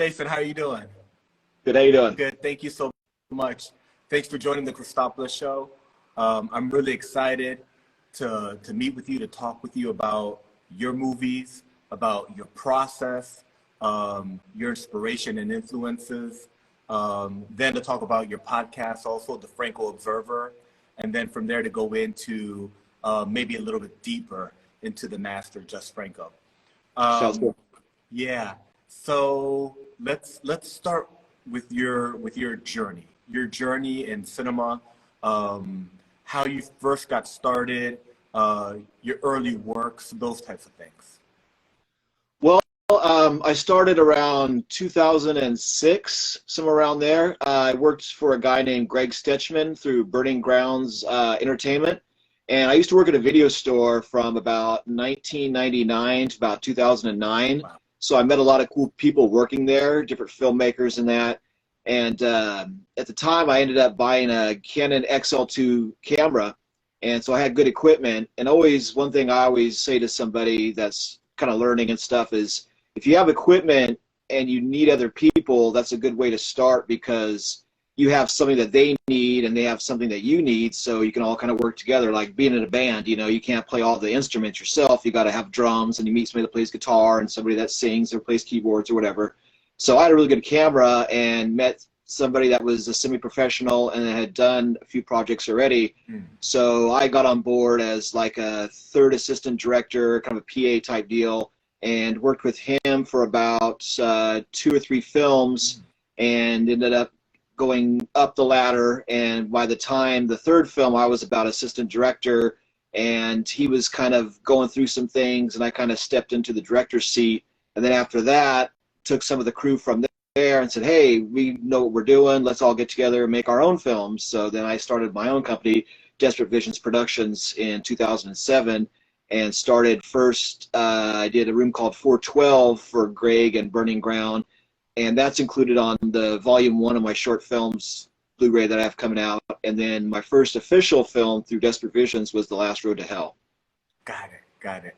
Jason, how are you doing? Good, how you doing? Good. Thank you so much. Thanks for joining the Cristopolis show. I'm really excited to meet with you, to talk with you about your movies, about your process, your inspiration and influences. Then to talk about your podcast, also the Franco Observer, and then from there to go into maybe a little bit deeper into the master, Jess Franco. Sounds good. Yeah. So let's start with your journey in cinema, how you first got started, your early works, those types of things. Well, I started around 2006, somewhere around there. I worked for a guy named Greg Stetchman through Burning Grounds Entertainment. And I used to work at a video store from about 1999 to about 2009. Wow. So I met a lot of cool people working there, different filmmakers and that. And at the time, I ended up buying a Canon XL2 camera. And so I had good equipment. And always, one thing I always say to somebody that's kind of learning and stuff is, if you have equipment and you need other people, that's a good way to start, because you have something that they need and they have something that you need, so you can all kind of work together. Like being in a band, you know, you can't play all the instruments yourself. You got to have drums, and you meet somebody that plays guitar and somebody that sings or plays keyboards or whatever. So I had a really good camera and met somebody that was a semi-professional and had done a few projects already. So I got on board as like a third assistant director, kind of a PA type deal, and worked with him for about 2 or 3 films, and ended up going up the ladder. And by the time the 3rd film, I was about assistant director, and he was kind of going through some things, and I kind of stepped into the director's seat. And then after that, took some of the crew from there and said, hey, we know what we're doing, let's all get together and make our own films. So then I started my own company, Desperate Visions Productions, in 2007, and started first, I did a room called 412 for Greg and Burning Ground, and that's included on the volume 1 of my short films Blu-ray that I have coming out. And then my first official film through Desperate Visions was The Last Road to Hell. Got it.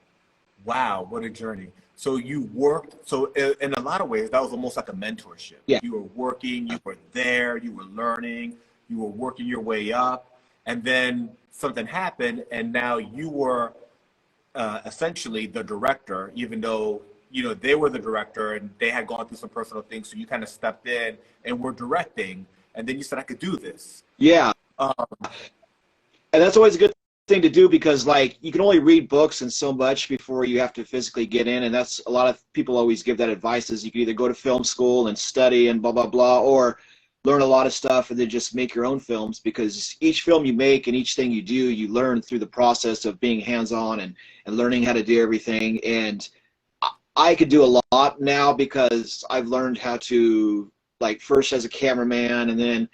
Wow, what a journey. So you worked, so in a lot of ways, that was almost like a mentorship. Yeah. You were working, you were there, you were learning, you were working your way up, and then something happened, and now you were essentially the director, even though, you know, they were the director and they had gone through some personal things, so you kind of stepped in and were directing, and then you said, I could do this. Yeah. And that's always a good thing to do, because like you can only read books and so much before you have to physically get in, and that's a lot of people always give that advice, is you can either go to film school and study and blah blah blah, or learn a lot of stuff and then just make your own films, because each film you make and each thing you do, you learn through the process of being hands-on and learning how to do everything. And I could do a lot now because I've learned how to, like, first as a cameraman, and then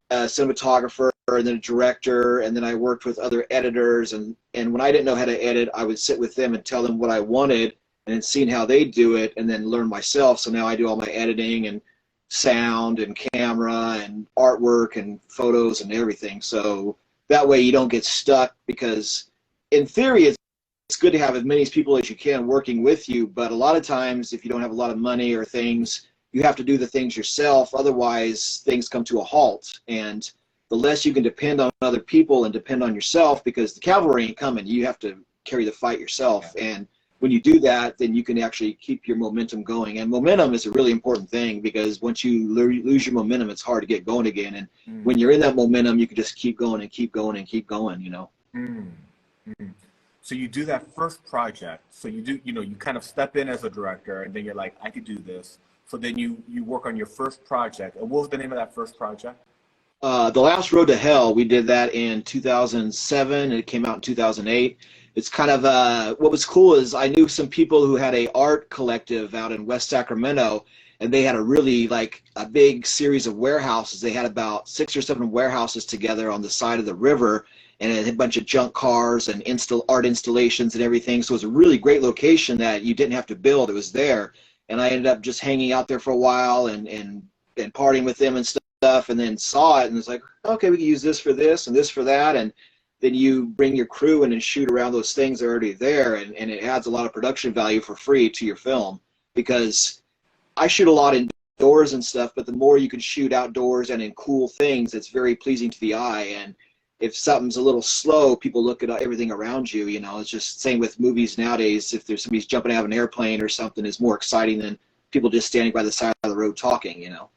a cinematographer, and then a director, and then I worked with other editors, and when I didn't know how to edit, I would sit with them and tell them what I wanted, and then seeing how they do it, and then learn myself. So now I do all my editing and sound and camera and artwork and photos and everything. So that way you don't get stuck, because in theory it's good to have as many people as you can working with you, but a lot of times if you don't have a lot of money or things, you have to do the things yourself. Otherwise things come to a halt, and the less you can depend on other people and depend on yourself, because the cavalry ain't coming, you have to carry the fight yourself. And when you do that, then you can actually keep your momentum going. And momentum is a really important thing, because once you lose your momentum, it's hard to get going again. And when you're in that momentum, you can just keep going and keep going and keep going, you know. So you do that first project. So you do, you know, you kind of step in as a director, and then you're like, I could do this. So then you work on your first project. And what was the name of that first project? The Last Road to Hell. We did that in 2007, and it came out in 2008. It's kind of, what was cool is I knew some people who had a art collective out in West Sacramento, and they had a really, like, a big series of warehouses. They had about 6 or 7 warehouses together on the side of the river, and it had a bunch of junk cars and art installations and everything. So it was a really great location that you didn't have to build. It was there. And I ended up just hanging out there for a while and partying with them and stuff, and then saw it and was like, okay, we can use this for this and this for that. And then you bring your crew in and shoot around those things that are already there, and it adds a lot of production value for free to your film, because I shoot a lot indoors outdoors and stuff, but the more you can shoot outdoors and in cool things, it's very pleasing to the eye. And if something's a little slow, people look at everything around you. You know, it's just same with movies nowadays. If there's somebody's jumping out of an airplane or something, is more exciting than people just standing by the side of the road talking. You know,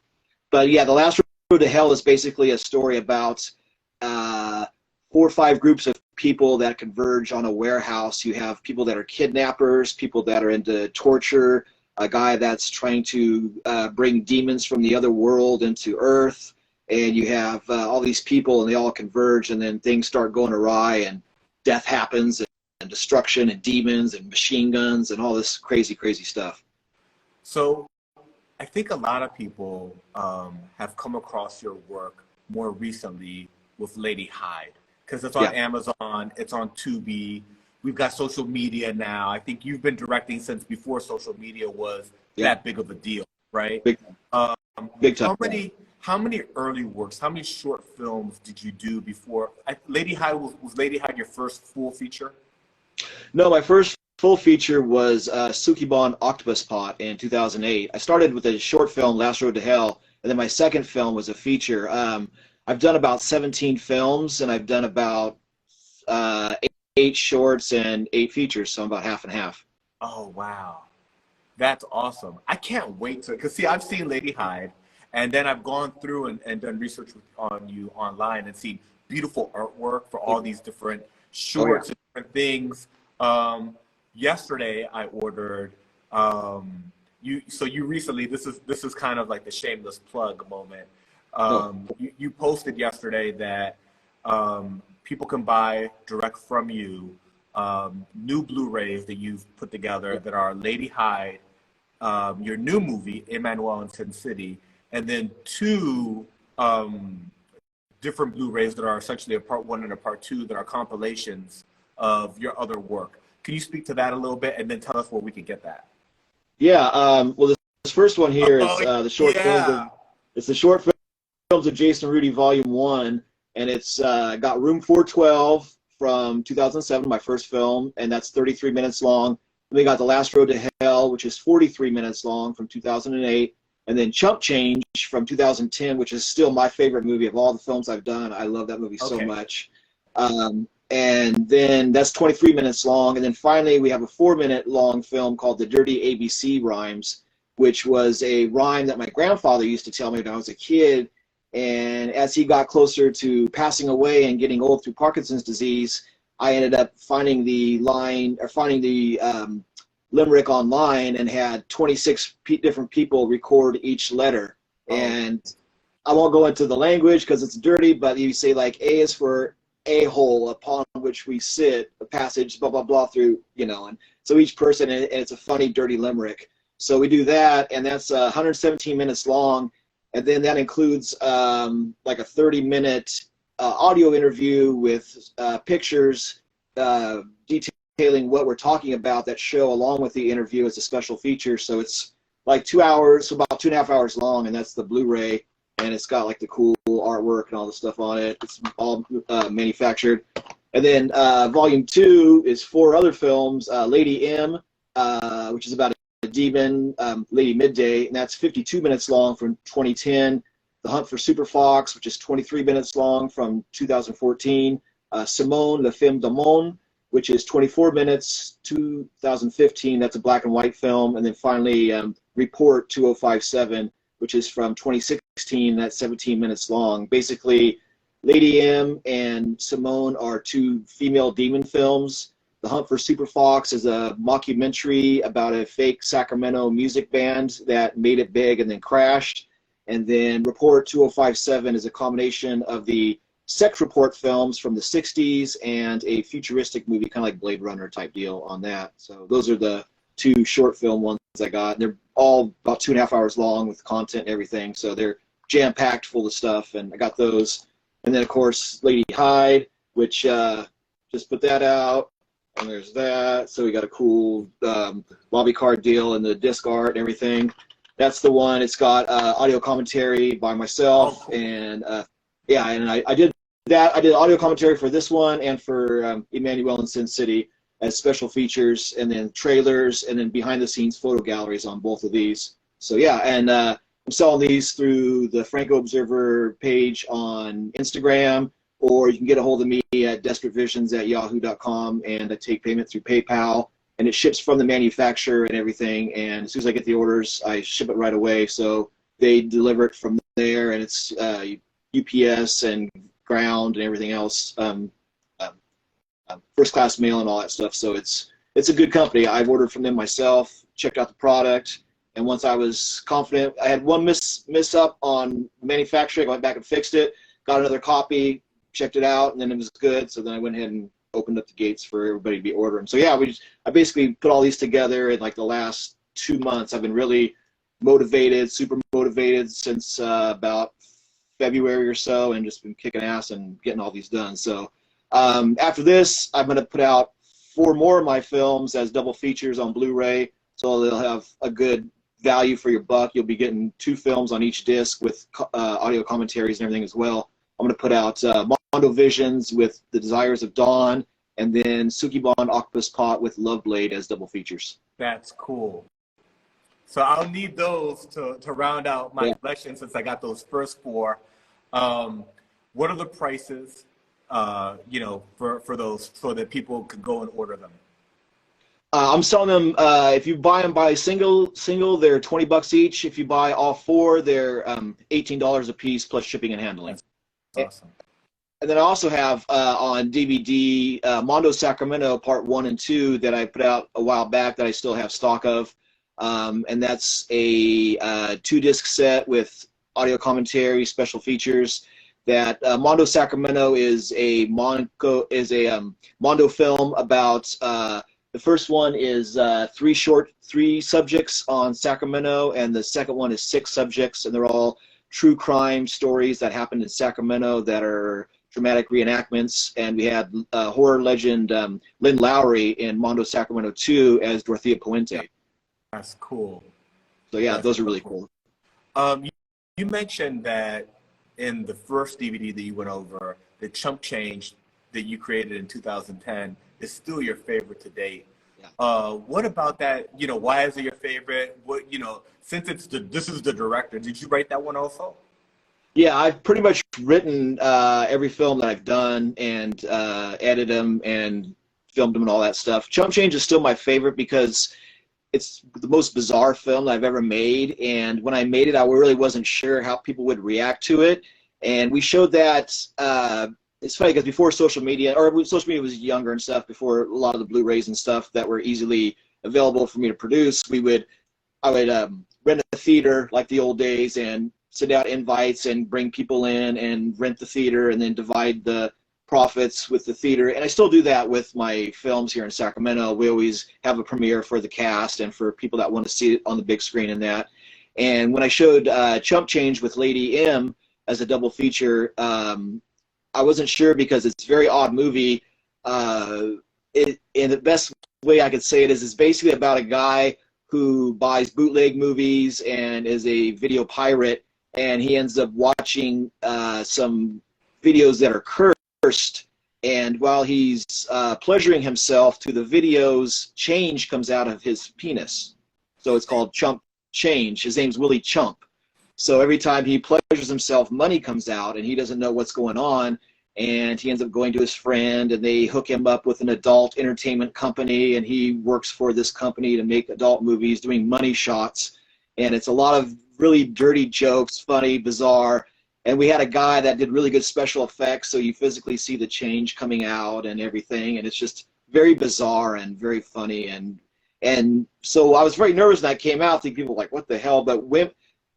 but yeah, The Last Road to Hell is basically a story about 4 or 5 groups of people that converge on a warehouse. You have people that are kidnappers, people that are into torture, a guy that's trying to bring demons from the other world into Earth, and you have all these people, and they all converge, and then things start going awry, and death happens, and destruction, and demons, and machine guns, and all this crazy, crazy stuff. So I think a lot of people have come across your work more recently with Lady Hyde, because it's on Amazon, it's on Tubi. We've got social media now. I think you've been directing since before social media was that big of a deal, right? Big time. How many early works, how many short films did you do before? Lady Hyde, was Lady Hyde your first full feature? No, my first full feature was Sukiban Octopus Pot in 2008. I started with a short film, Last Road to Hell, and then my second film was a feature. I've done about 17 films, and I've done about 8 shorts and 8 features, so I'm about half and half. Oh, wow. That's awesome. I can't wait to, because see, I've seen Lady Hyde, and then I've gone through and done research on you online and seen beautiful artwork for all these different shorts and different things. Yesterday I ordered, you recently, this is kind of like the shameless plug moment. You posted yesterday that people can buy direct from you new Blu-rays that you've put together that are Lady Hyde, your new movie, Emanuelle in Sin City, and then 2 different Blu-rays that are essentially a part 1 and a part 2 that are compilations of your other work. Can you speak to that a little bit and then tell us where we can get that? Yeah, well, this first one here is the short films. It's the short films of Jason Rudy Volume 1, and it's got Room 412 from 2007, my first film, and that's 33 minutes long. Then we got The Last Road to Hell, which is 43 minutes long from 2008, and then Chump Change from 2010, which is still my favorite movie of all the films I've done. I love that movie so much. And then that's 23 minutes long. And then finally, we have a 4-minute long film called The Dirty ABC Rhymes, which was a rhyme that my grandfather used to tell me when I was a kid. And as he got closer to passing away and getting old through Parkinson's disease, I ended up finding the limerick online and had 26 different people record each letter. And I won't go into the language because it's dirty, but you say like A is for a-hole upon which we sit, a passage, blah, blah, blah, through, you know. And so each person, and it's a funny, dirty limerick. So we do that, and that's 117 minutes long. And then that includes like a 30-minute audio interview with pictures detailing what we're talking about that show along with the interview as a special feature. So it's like 2 hours, so about 2.5 hours long, and that's the Blu-ray. And it's got like the cool artwork and all the stuff on it. It's all manufactured. And then Volume 2 is 4 other films. Lady M, which is about a demon, Lady Midday, and that's 52 minutes long from 2010. The Hunt for Super Fox, which is 23 minutes long from 2014. Simone, Le Film du Monde, which is 24 minutes, 2015. That's a black and white film. And then finally, Report 2057, which is from 2016, that's 17 minutes long. Basically, Lady M and Simone are 2 female demon films. The Hunt for Super Fox is a mockumentary about a fake Sacramento music band that made it big and then crashed. And then Report 2057 is a combination of the sex report films from the 60s and a futuristic movie, kind of like Blade Runner type deal on that. So those are the 2 short film ones I got. They're all about 2.5 hours long with content and everything, so they're jam-packed full of stuff, and I got those. And then, of course, Lady Hyde, which just put that out, and there's that. So we got a cool lobby card deal and the disc art and everything. That's the one. It's got audio commentary by myself, and and I did that. I did audio commentary for this one and for Emanuelle in Sin City as special features, and then trailers, and then behind the scenes photo galleries on both of these. So yeah, and I'm selling these through the Franco Observer page on Instagram, or you can get a hold of me at desperatevisions@yahoo.com, and I take payment through PayPal, and it ships from the manufacturer and everything. And as soon as I get the orders, I ship it right away. So they deliver it from there, and it's UPS and ground and everything else, first class mail and all that stuff. So it's a good company. I've ordered from them myself, checked out the product, and once I was confident, I had one miss up on manufacturing. I went back and fixed it, got another copy, checked it out, and then it was good. So then I went ahead and opened up the gates for everybody to be ordering. So yeah, I basically put all these together in like the last 2 months. I've been really motivated, super motivated since about February or so, and just been kicking ass and getting all these done. So after this, I'm going to put out 4 more of my films as double features on Blu-ray, so they'll have a good value for your buck. You'll be getting 2 films on each disc with audio commentaries and everything as well. I'm going to put out Mondo Visions with The Desires of Dawn, and then Sukiban Octopus Pot with Love Blade as double features. That's cool. So I'll need those to round out my collection, since I got those first 4. What are the prices, for those, so that people could go and order them? I'm selling them, if you buy them by single, they're $20 each. If you buy all 4, they're $18 a piece plus shipping and handling. That's awesome. And then I also have on DVD Mondo Sacramento Part 1 and 2 that I put out a while back that I still have stock of. And that's a 2-disc set with audio commentary, special features. That Mondo Sacramento is a Mondo film about. The first one is 3 subjects on Sacramento, and the second one is 6 subjects, and they're all true crime stories that happened in Sacramento that are dramatic reenactments. And we had horror legend Lynn Lowry in Mondo Sacramento 2 as Dorothea Puente. That's cool. So yeah, those are really cool. You mentioned that in the first DVD that you went over, the chump change that you created in 2010 is still your favorite to date. Yeah. What about that? Why is it your favorite? Since this is the director, did you write that one also? Yeah, I've pretty much written every film that I've done, and edited them and filmed them and all that stuff. Chump Change is still my favorite because it's the most bizarre film that I've ever made, and when I made it, I really wasn't sure how people would react to it. And we showed that, it's funny because before social media was younger and stuff, before a lot of the Blu-rays and stuff that were easily available for me to produce, I would rent a theater like the old days and send out invites and bring people in and rent the theater and then divide the profits with the theater. And I still do that with my films here in Sacramento. We always have a premiere for the cast and for people that want to see it on the big screen and that. And when I showed Chump Change with Lady M as a double feature, I wasn't sure because it's a very odd movie. And the best way I could say it is it's basically about a guy who buys bootleg movies and is a video pirate, and he ends up watching some videos that are cursed, and while he's pleasuring himself to the videos, change comes out of his penis. So it's called Chump Change. His name's Willie Chump. So every time he pleasures himself, money comes out, and he doesn't know what's going on, and he ends up going to his friend, and they hook him up with an adult entertainment company, and he works for this company to make adult movies, doing money shots, and it's a lot of really dirty jokes, funny, bizarre. And we had a guy that did really good special effects, so you physically see the change coming out and everything, and it's just very bizarre and very funny. And so I was very nervous when that came out. I think people were like, what the hell? But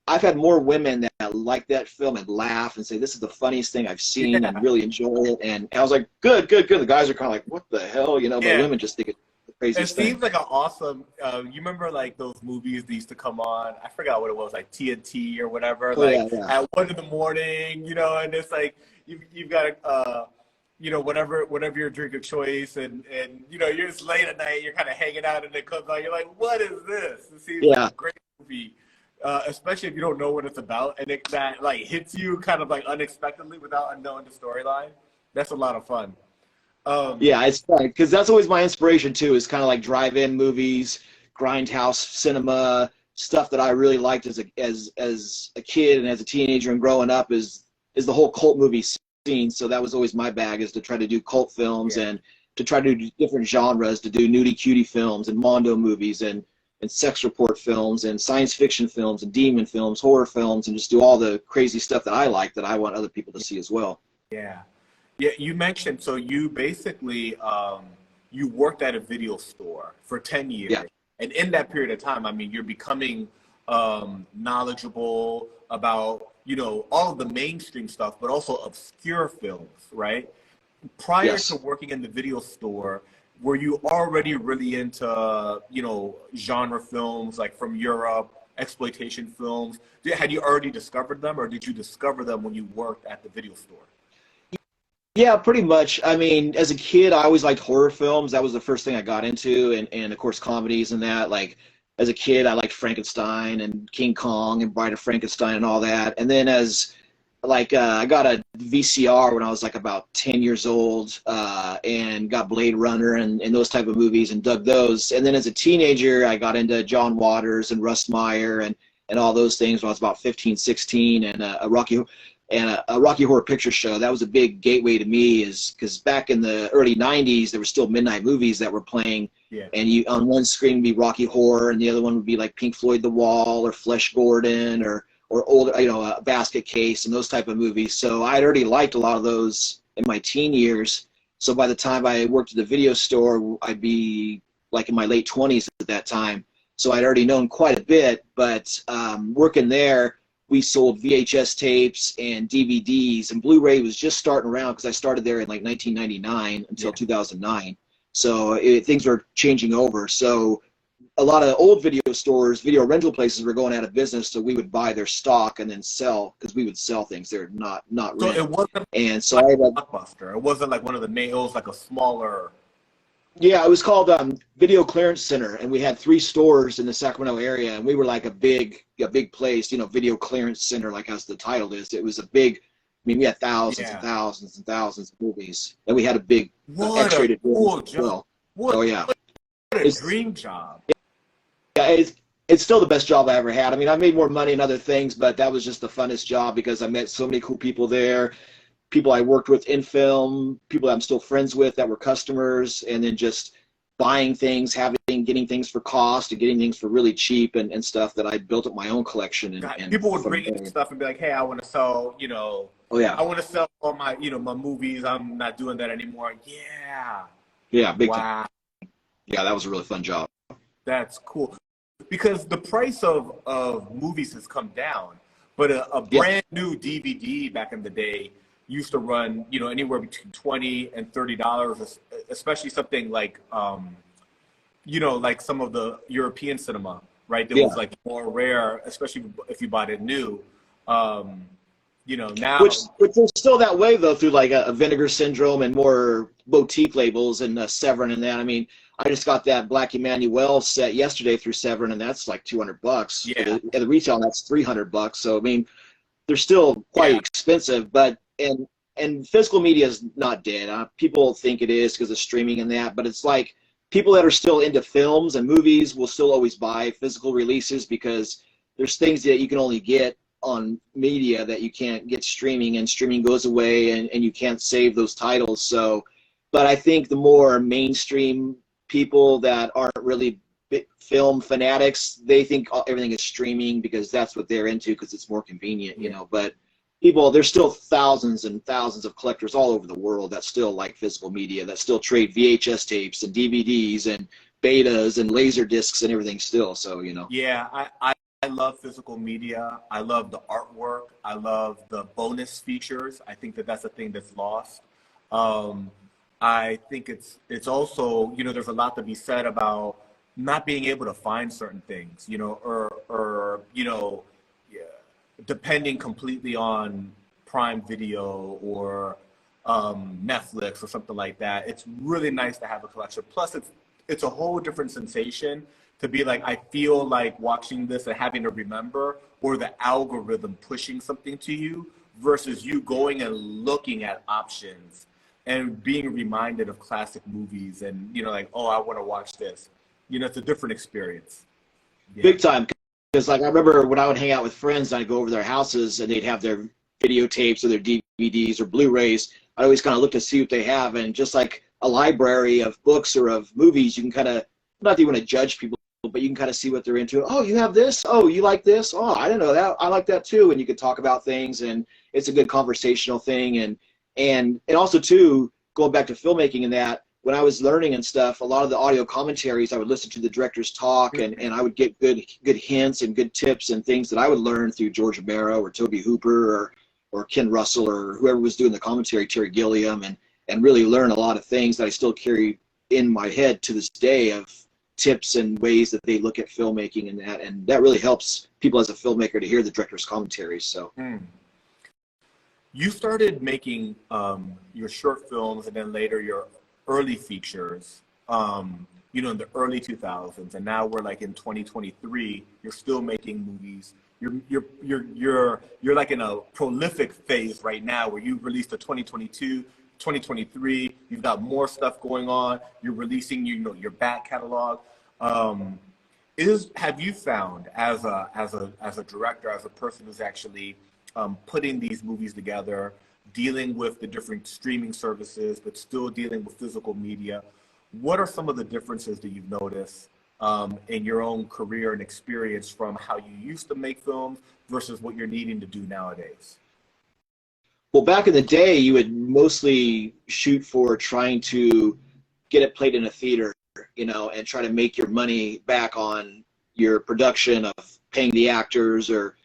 I've had more women that like that film and laugh and say, this is the funniest thing I've seen, and really enjoy it. And I was like, good. The guys are kind of like, what the hell? But women just think it's the craziest thing. It seems like an awesome, you remember like those movies that used to come on, I forgot what it was, like TNT or whatever, at 1 in the morning, and it's like, you've got, whatever your drink of choice, and you're just late at night, you're kind of hanging out, and it comes on, you're like, what is this? It seems like a great movie. Especially if you don't know what it's about, and that like hits you kind of like unexpectedly without knowing the storyline. That's a lot of fun. Yeah, it's fun because that's always my inspiration too. Is kind of like drive-in movies, grindhouse cinema, stuff that I really liked as a kid and as a teenager and growing up is the whole cult movie scene. So that was always my bag, is to try to do cult films and to try to do different genres, to do nudie cutie films and Mondo movies and sex report films and science fiction films and demon films, horror films, and just do all the crazy stuff that I like that I want other people to see as well. Yeah. Yeah, you mentioned, so you basically, you worked at a video store for 10 years. Yeah. And in that period of time, I mean, you're becoming knowledgeable about, you know, all of the mainstream stuff, but also obscure films, right? Prior to working in the video store, were you already really into, you know, genre films like from Europe, exploitation films? Had you already discovered them, or did you discover them when you worked at the video store? Yeah, pretty much. I mean, as a kid, I always liked horror films. That was the first thing I got into, and of course comedies and that. Like as a kid, I liked Frankenstein and King Kong and Bride of Frankenstein and all that. And then as like I got a VCR when I was like about 10 years old, and got Blade Runner and those type of movies and dug those. And then as a teenager, I got into John Waters and Russ Meyer and all those things when I was about 15, 16, and a Rocky Horror Picture Show. That was a big gateway to me, is because back in the early 90s, there were still midnight movies that were playing. Yeah. And you on one screen would be Rocky Horror, and the other one would be like Pink Floyd The Wall or Flesh Gordon or older, you know, a Basket Case and those type of movies. So I'd already liked a lot of those in my teen years. So by the time I worked at the video store, I'd be like in my late 20s at that time. So I'd already known quite a bit, but working there, we sold VHS tapes and DVDs, and Blu-ray was just starting around because I started there in like 1999 until 2009. So things were changing over. So a lot of old video stores, video rental places were going out of business, so we would buy their stock and then sell, because we would sell things. They're not rent. So it wasn't and so like I a Blockbuster. It wasn't like one of the main, it was like a smaller. Yeah, it was called Video Clearance Center, and we had 3 stores in the Sacramento area, and we were like a big place, you know, Video Clearance Center, like as the title is. It was a big, I mean, we had thousands and thousands and thousands of movies, and we had a big X-rated cool as well. Oh yeah, what a dream job. Yeah, it's still the best job I ever had. I mean, I made more money in other things, but that was just the funnest job because I met so many cool people there. People I worked with in film, people I'm still friends with that were customers, and then just buying things, getting things for cost and getting things for really cheap and stuff that I built up my own collection. And people would bring in stuff and be like, hey, I want to sell, you know, I want to sell all my, you know, my movies. I'm not doing that anymore. Yeah. Yeah, big time. Yeah, that was a really fun job. That's cool. Because the price of movies has come down, but a brand new DVD back in the day used to run, you know, anywhere between $20 and $30, especially something like, you know, like some of the European cinema, right? That was like more rare, especially if you bought it new. You know, now which is still that way though, through like a Vinegar Syndrome and more boutique labels and Severin and that. I mean, I just got that Black Emanuelle set yesterday through Severin, and that's like $200. Yeah. At the retail, that's $300. So I mean, they're still quite expensive, but and physical media is not dead. People think it is because of streaming and that, but it's like people that are still into films and movies will still always buy physical releases because there's things that you can only get on media that you can't get streaming, and streaming goes away and you can't save those titles. So, but I think the more mainstream people that aren't really film fanatics, they think everything is streaming because that's what they're into because it's more convenient, you know. But there's still thousands and thousands of collectors all over the world that still like physical media, that still trade VHS tapes and DVDs and betas and laser discs and everything still. So, you know. Yeah, I love physical media. I love the artwork. I love the bonus features. I think that that's a thing that's lost. I think it's also, you know, there's a lot to be said about not being able to find certain things, you know, or you know, depending completely on Prime Video or Netflix or something like that. It's really nice to have a collection. Plus, it's a whole different sensation to be like, I feel like watching this and having to remember, or the algorithm pushing something to you versus you going and looking at options and being reminded of classic movies and, you know, like, oh, I want to watch this. You know, it's a different experience. Big time. Because like I remember when I would hang out with friends, I'd go over their houses and they'd have their videotapes or their DVDs or Blu-rays. I always kind of look to see what they have, and just like a library of books or of movies, you can kind of, not that you want to judge people, but you can kind of see what they're into. Oh, you have this? Oh, you like this? Oh, I didn't know that. I like that too. And you can talk about things, and it's a good conversational thing. And also too, going back to filmmaking and that, when I was learning and stuff, a lot of the audio commentaries, I would listen to the directors talk, and I would get good hints and good tips and things that I would learn through George Romero or Toby Hooper or Ken Russell or whoever was doing the commentary, Terry Gilliam, and really learn a lot of things that I still carry in my head to this day of tips and ways that they look at filmmaking, and that really helps people as a filmmaker to hear the director's commentaries. So you started making your short films and then later your early features in the early 2000s, and now we're like in 2023, you're still making movies. You're like in a prolific phase right now where you released a 2022, 2023, you've got more stuff going on, you're releasing your back catalog. Have you found as a director, as a person who's actually putting these movies together, dealing with the different streaming services but still dealing with physical media, what are some of the differences that you've noticed in your own career and experience from how you used to make films versus what you're needing to do nowadays? Well, back in the day, you would mostly shoot for trying to get it played in a theater, and try to make your money back on your production of paying the actors or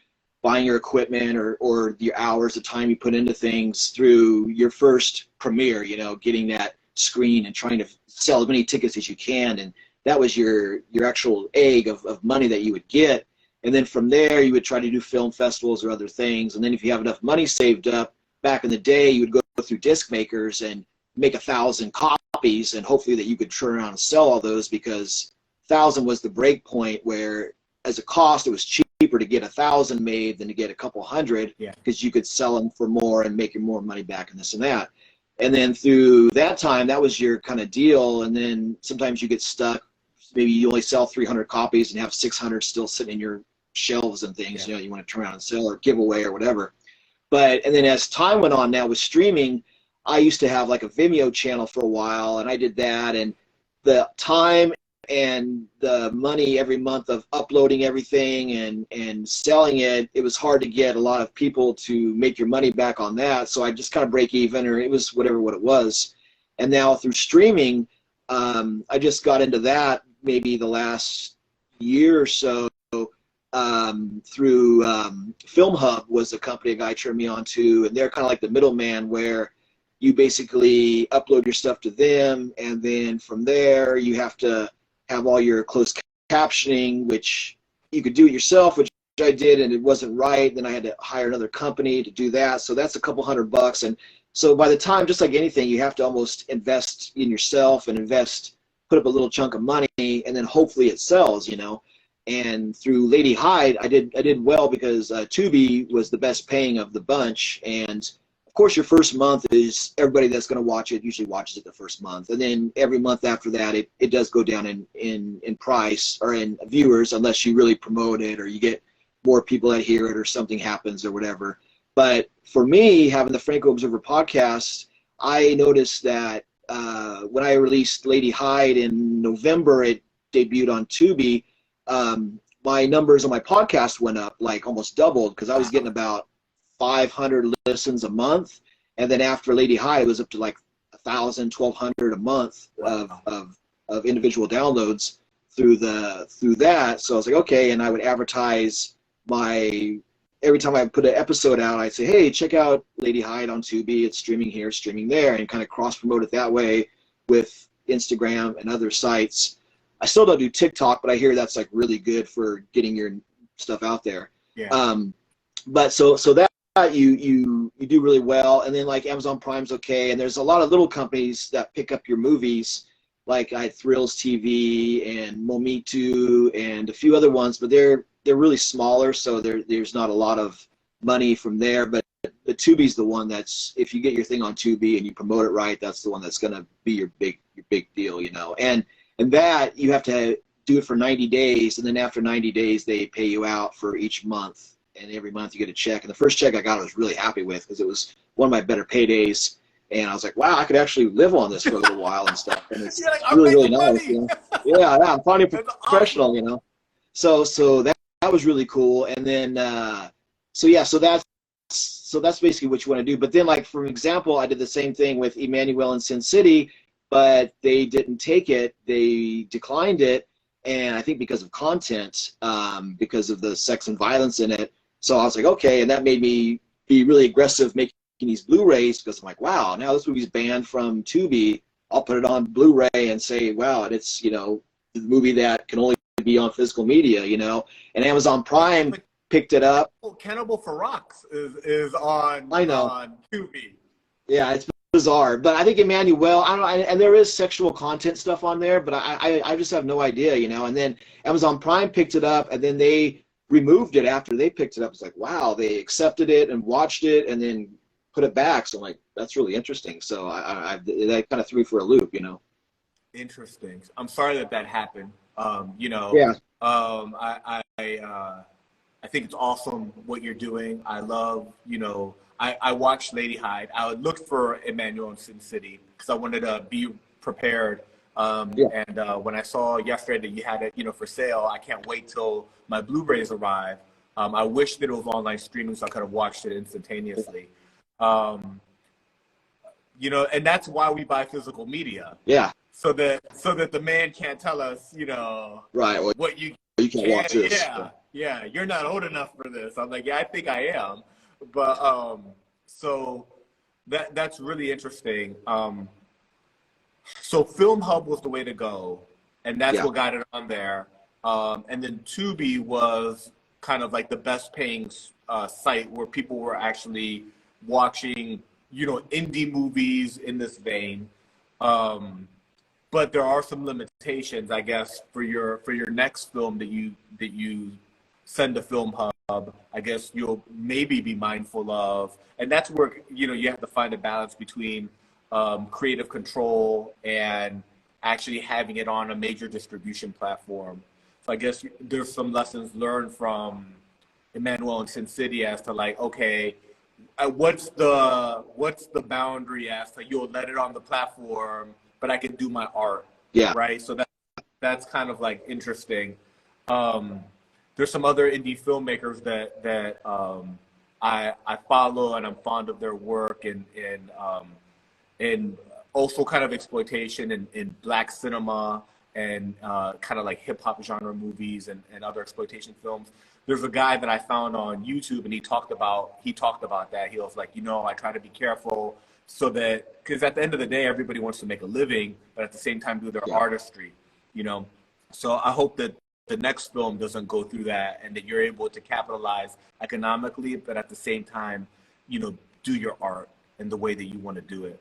buying your equipment or your hours of time you put into things through your first premiere, getting that screen and trying to sell as many tickets as you can. And that was your actual egg of money that you would get. And then from there, you would try to do film festivals or other things. And then if you have enough money saved up, back in the day, you would go through disc makers and make 1,000 copies, and hopefully that you could turn around and sell all those, because 1,000 was the break point where, as a cost, it was cheaper to get 1,000 made than to get a couple hundred, because you could sell them for more and make more money back and this and that. And then through that time, that was your kind of deal. And then sometimes you get stuck. Maybe you only sell 300 copies and have 600 still sitting in your shelves and things. You want to turn around and sell or give away or whatever. And then as time went on, now with streaming, I used to have like a Vimeo channel for a while, and I did that, and the time and the money every month of uploading everything and selling it, it was hard to get a lot of people to make your money back on that. So I just kind of break even, or it was what it was. And now through streaming, I just got into that maybe the last year or so. Through Film Hub was the company a guy turned me on to, and they're kind of like the middleman where you basically upload your stuff to them, and then from there you have to have all your closed captioning, which you could do it yourself, which I did, and it wasn't right. Then I had to hire another company to do that, so that's a couple $100. And so by the time, just like anything, you have to almost invest in yourself and put up a little chunk of money, and then hopefully it sells, And through Lady Hyde, I did well because Tubi was the best paying of the bunch. And of course, your first month is everybody that's going to watch it usually watches it the first month, and then every month after that, it does go down in price or in viewers, unless you really promote it or you get more people that hear it or something happens or whatever. But for me, having the Franco Observer podcast, I noticed that when I released Lady Hyde in November, it debuted on Tubi. My numbers on my podcast went up, like almost doubled, because I was getting about 500 listens a month, and then after Lady Hyde, it was up to like 1,000, 1,200 a month of individual downloads through that. So I was like, okay, and I would advertise every time I put an episode out, I'd say, hey, check out Lady Hyde on Tubi. It's streaming here, streaming there, and kind of cross promote it that way with Instagram and other sites. I still don't do TikTok, but I hear that's like really good for getting your stuff out there. Yeah. But so that you do really well, and then like Amazon Prime's okay, and there's a lot of little companies that pick up your movies, like I had Thrills TV and Momitu and a few other ones, but they're really smaller, so there's not a lot of money from there. But Tubi's the one that's, if you get your thing on Tubi and you promote it right, that's the one that's going to be your big deal, And that you have to do it for 90 days, and then after 90 days, they pay you out for each month. And every month you get a check. And the first check I got I was really happy with because it was one of my better paydays. And I was like, wow, I could actually live on this for a little while and stuff. And it's Like, really nice. Money. Yeah, I'm finally professional, Awesome. So that was really cool. And then, so that's basically what you want to do. But then, like, for example, I did the same thing with Emanuelle in Sin City, but they didn't take it. They declined it. And I think because of content, because of the sex and violence in it. So I was like, okay, and that made me be really aggressive making these Blu-rays because I'm like, wow, now this movie's banned from Tubi. I'll put it on Blu-ray and say, wow, and it's, the movie that can only be on physical media, And Amazon Prime picked it up. Cannibal for Rocks is on, I know. On Tubi. Yeah, it's bizarre. But I think Emanuelle, I don't know, and there is sexual content stuff on there, but I just have no idea, And then Amazon Prime picked it up, and then they removed it after they picked it up. It's like, wow, they accepted it and watched it and then put it back. So I'm like, that's really interesting. So that kind of threw me for a loop, Interesting. I'm sorry that happened. Yeah. I think it's awesome what you're doing. I love, I watched Lady Hyde. I looked for Emanuelle in Sin City because I wanted to be prepared. And when I saw yesterday that you had it, for sale, I can't wait till my Blu-rays arrive. I wish that it was online streaming so I could have watched it instantaneously. And that's why we buy physical media. Yeah. So that the man can't tell us, right. Well, what you can't watch this. Yeah, you're not old enough for this. I'm like, yeah, I think I am. But so that's really interesting. So Film Hub was the way to go, and that's what got it on there. And then Tubi was kind of like the best paying site where people were actually watching, indie movies in this vein. But there are some limitations, I guess, for your next film that you send to Film Hub. I guess you'll maybe be mindful of, and that's where you have to find a balance between creative control and actually having it on a major distribution platform. So I guess there's some lessons learned from Emanuelle in Sin City as to like, okay, what's the boundary as to you'll let it on the platform, but I can do my art. Yeah. Right. So that's kind of like interesting. There's some other indie filmmakers that I follow and I'm fond of their work and also kind of exploitation in black cinema and kind of like hip hop genre movies and other exploitation films. There's a guy that I found on YouTube and he talked about that. He was like, I try to be careful so that, because at the end of the day, everybody wants to make a living, but at the same time do their artistry, So I hope that the next film doesn't go through that and that you're able to capitalize economically, but at the same time, do your art in the way that you want to do it,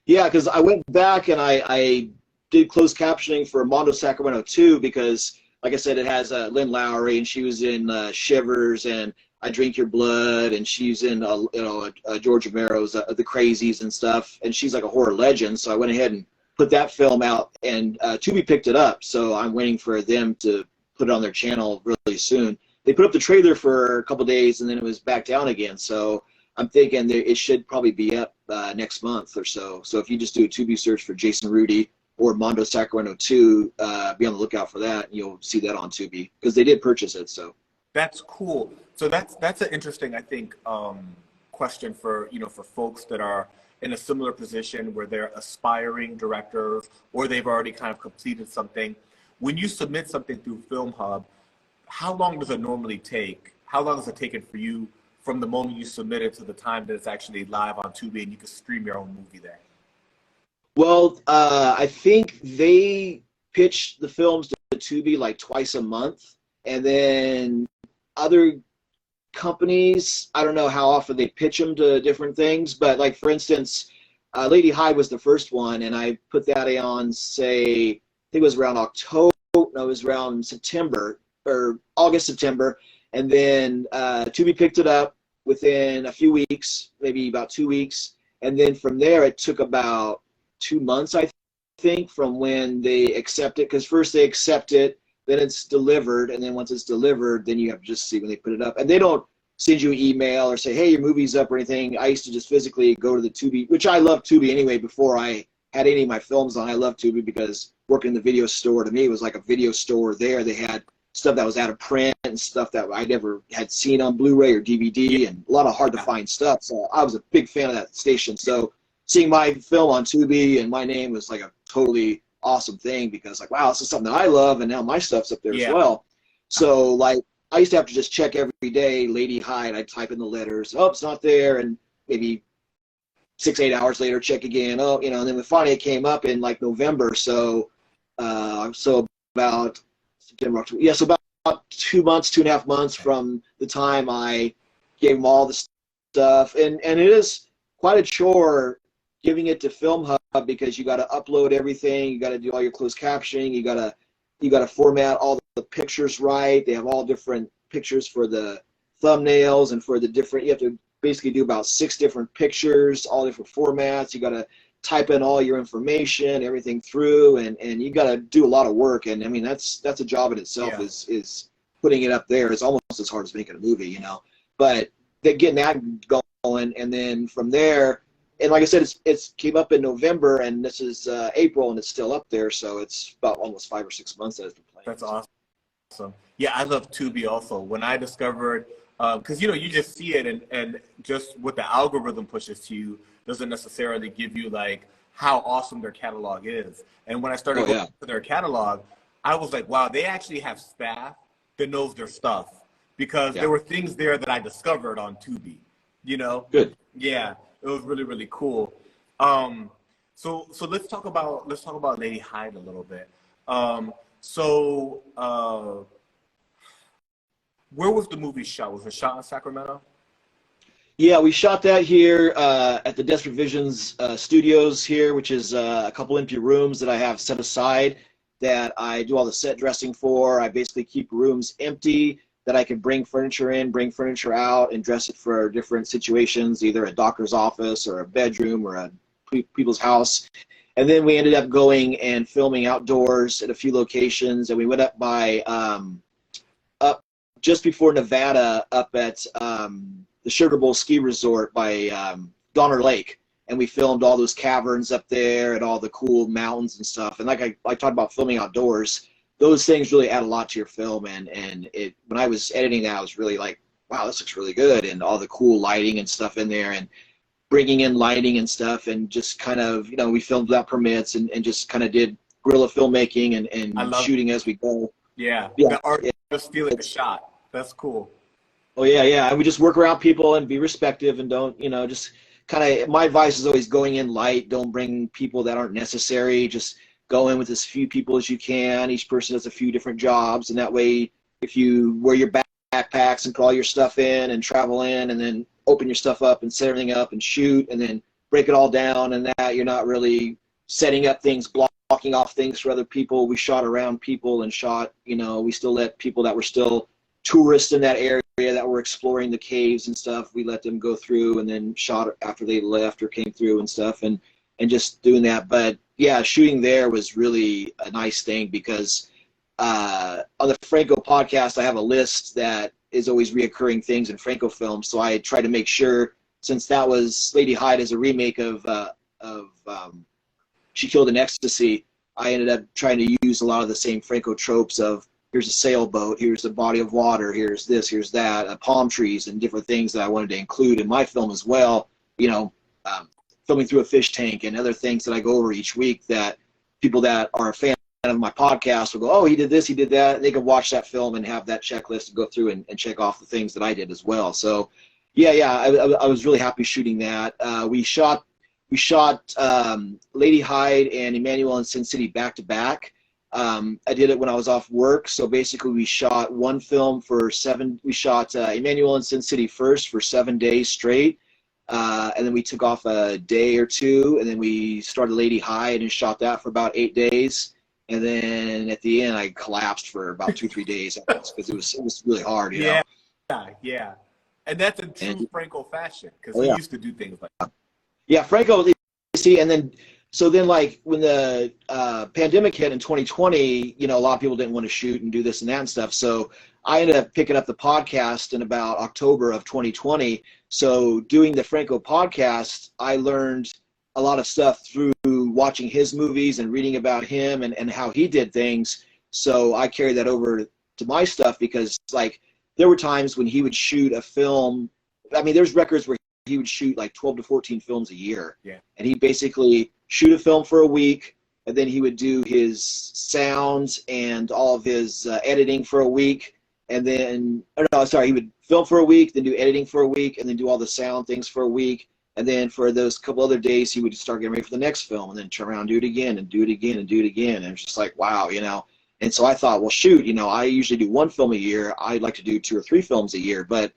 Yeah, because I went back and I did closed captioning for Mondo Sacramento 2 because, like I said, it has Lynn Lowry and she was in Shivers and I Drink Your Blood, and she's in George Romero's The Crazies and stuff, and she's like a horror legend. So I went ahead and put that film out, and Tubi picked it up. So I'm waiting for them to put it on their channel really soon. They put up the trailer for a couple days, and then it was back down again. So I'm thinking that it should probably be up next month or so. So if you just do a Tubi search for Jason Rudy or Mondo Sacramento 2, be on the lookout for that, and you'll see that on Tubi because they did purchase it. So that's cool. So that's an interesting, I think, question for for folks that are in a similar position where they're aspiring directors or they've already kind of completed something. When you submit something through Film Hub, how long does it normally take? How long has it taken for you from the moment you submit it to the time that it's actually live on Tubi and you can stream your own movie there? Well, I think they pitch the films to Tubi like twice a month, and then other companies, I don't know how often they pitch them to different things, but like for instance, Lady Hyde was the first one, and I put that on, say, I think it was around it was around September or August, September, and then Tubi picked it up within a few weeks, maybe about 2 weeks, and then from there it took about 2 months, I think, from when they accept it, because first they accept it, then it's delivered, and then once it's delivered, then you have to just see when they put it up. And they don't send you an email or say, hey, your movie's up or anything. I used to just physically go to the Tubi, which I love Tubi anyway. Before I had any of my films on, I love Tubi because working in the video store, to me, was like a video store there. They had stuff that was out of print and stuff that I never had seen on Blu-ray or DVD, and a lot of hard-to-find stuff. So I was a big fan of that station. So seeing my film on Tubi and my name was like a totally awesome thing, because like, wow, this is something that I love, and now my stuff's up there as well. So like, I used to have to just check every day, Lady Hyde. I'd type in the letters. Oh, it's not there. And maybe 6-8 hours later, check again. Oh, and then finally it came up in like November. So, so about September, October. Yeah, so about 2 months, 2.5 months from the time I gave them all the stuff. And it is quite a chore giving it to Film Hub, because you got to upload everything. You got to do all your closed captioning. You got to format all the pictures right. They have all different pictures for the thumbnails and for the different. You have to basically do about 6 different pictures, all different formats. You got to type in all your information, everything through, and you got to do a lot of work. And I mean, that's a job in itself. Is putting it up there is almost as hard as making a movie, But getting that going, and then from there. And like I said, it's came up in November, and this is April, and it's still up there. So it's about almost 5 or 6 months that it's been playing. That's awesome. Yeah, I love Tubi also. When I discovered, because you just see it, and just what the algorithm pushes to you doesn't necessarily give you like how awesome their catalog is. And when I started going to their catalog, I was like, wow, they actually have staff that knows their stuff, because there were things there that I discovered on Tubi. Good. Yeah. It was really, really cool. So let's talk about Lady Hyde a little bit. Where was the movie shot? Was it shot in Sacramento? Yeah, we shot that here at the Desperate Visions studios here, which is a couple empty rooms that I have set aside that I do all the set dressing for. I basically keep rooms empty that I can bring furniture in, bring furniture out, and dress it for different situations, either a doctor's office or a bedroom or a people's house. And then we ended up going and filming outdoors at a few locations, and we went up by, up just before Nevada, up at the Sugar Bowl Ski Resort by Donner Lake. And we filmed all those caverns up there and all the cool mountains and stuff. And like I talked about filming outdoors, those things really add a lot to your film, and when I was editing that, I was really like, wow, this looks really good, and all the cool lighting and stuff in there, and bringing in lighting and stuff, and just kind of, we filmed without permits, and just kind of did guerrilla filmmaking and shooting as we go. Yeah, the art just stealing the shot. That's cool. Oh yeah, and we just work around people and be respectful, and don't, just kind of, my advice is always going in light. Don't bring people that aren't necessary. Just go in with as few people as you can. Each person has a few different jobs, and that way, if you wear your backpacks and put all your stuff in and travel in, and then open your stuff up and set everything up and shoot, and then break it all down, and that you're not really setting up things, blocking off things for other people. We shot around people and shot, we still let people that were still tourists in that area that were exploring the caves and stuff, we let them go through, and then shot after they left or came through and stuff, and just doing that. But yeah, shooting there was really a nice thing, because on the Franco podcast, I have a list that is always reoccurring things in Franco films. So I try to make sure, since that was Lady Hyde as a remake of She Killed in Ecstasy, I ended up trying to use a lot of the same Franco tropes of, here's a sailboat, here's a body of water, here's this, here's that, palm trees, and different things that I wanted to include in my film as well. Filming through a fish tank and other things that I go over each week, that people that are a fan of my podcast will go, oh, he did this, he did that. And they can watch that film and have that checklist and go through and check off the things that I did as well. So yeah, I was really happy shooting that. We shot Lady Hyde and Emanuelle in Sin City back to back. I did it when I was off work. So basically we shot one film for we shot Emanuelle in Sin City first for 7 days straight. And then we took off a day or two, and then we started Lady Hyde and shot that for about 8 days. And then at the end, I collapsed for about 2-3 days because it was really hard. You know? Yeah. And that's in true Franco fashion, because he used to do things like that. Yeah, Franco. See, and then So then, like, when the pandemic hit in 2020, you know, a lot of people didn't want to shoot and do this and that and stuff. So I ended up picking up the podcast in about October of 2020. So doing the Franco podcast, I learned a lot of stuff through watching his movies and reading about him and how he did things. So I carried that over to my stuff because, like, there were times when he would shoot a film. I mean, there's records where he would shoot like 12 to 14 films a year. Yeah. And he basically shoot a film for a week, and then he would do his sounds and all of his editing for a week. And then, he would film for a week, then do editing for a week, and then do all the sound things for a week. And then for those couple other days, he would start getting ready for the next film, and then turn around and do it again, and do it again, and do it again. And it was just like, wow, you know. And so I thought, well, shoot, you know, I usually do one film a year. I'd like to do 2 or 3 films a year. But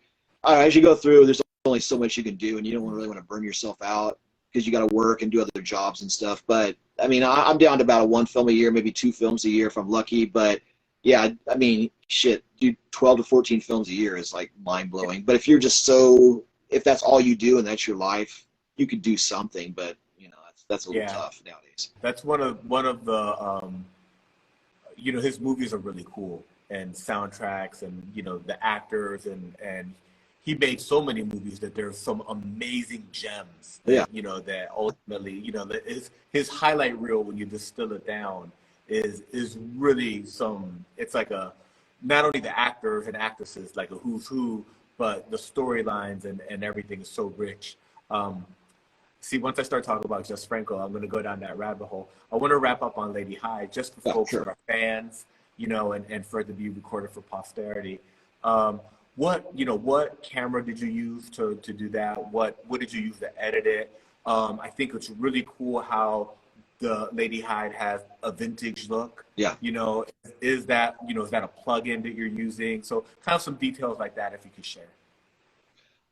as you go through, there's only so much you can do, and you don't really want to burn yourself out because you got to work and do other jobs and stuff. But I mean, I'm down to about 1 film a year, maybe 2 films a year if I'm lucky. But yeah, I mean, shit, do 12 to 14 films a year is like mind blowing. But if you're just if that's all you do and that's your life, you could do something. But you know, that's a little tough nowadays. That's one of the you know, his movies are really cool, and soundtracks, and you know, the actors, and he made so many movies that there's some amazing gems. Yeah. You know, that ultimately, you know, his highlight reel, when you distill it down, is really some. It's like not only the actors and actresses, like a who's who, but the storylines and everything is so rich. See, once I start talking about Jess Franco, I'm going to go down that rabbit hole. I want to wrap up on Lady Hyde, just for folks that are fans, you know, and for it to be recorded for posterity. What camera did you use to do that? What did you use to edit it? I think it's really cool how the Lady Hyde has a vintage look. Yeah. You know, is that a plug-in that you're using? So kind of some details like that, if you could share.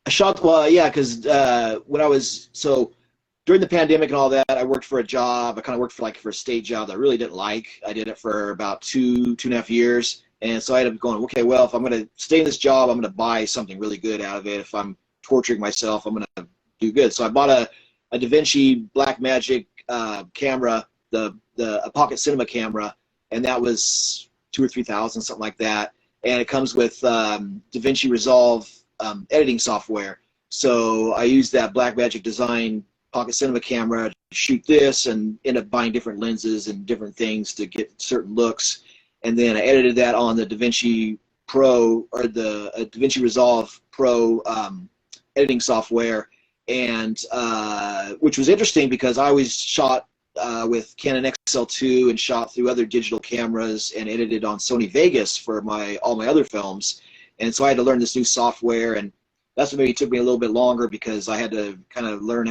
I shot, because when I was, during the pandemic and all that, I worked for a job. I kind of worked for a state job that I really didn't like. I did it for about 2.5 years. And so I ended up going, okay, well, if I'm going to stay in this job, I'm going to buy something really good out of it. If I'm torturing myself, I'm going to do good. So I bought a DaVinci Blackmagic camera, a pocket cinema camera, and that was $2,000 or $3,000, something like that. And it comes with DaVinci Resolve editing software. So I used that Blackmagic Design pocket cinema camera to shoot this, and end up buying different lenses and different things to get certain looks. And then I edited that on the DaVinci Pro, or the DaVinci Resolve Pro editing software, and which was interesting because I always shot with Canon XL2 and shot through other digital cameras and edited on Sony Vegas for all my other films. And so I had to learn this new software, and that's what maybe took me a little bit longer because I had to kind of learn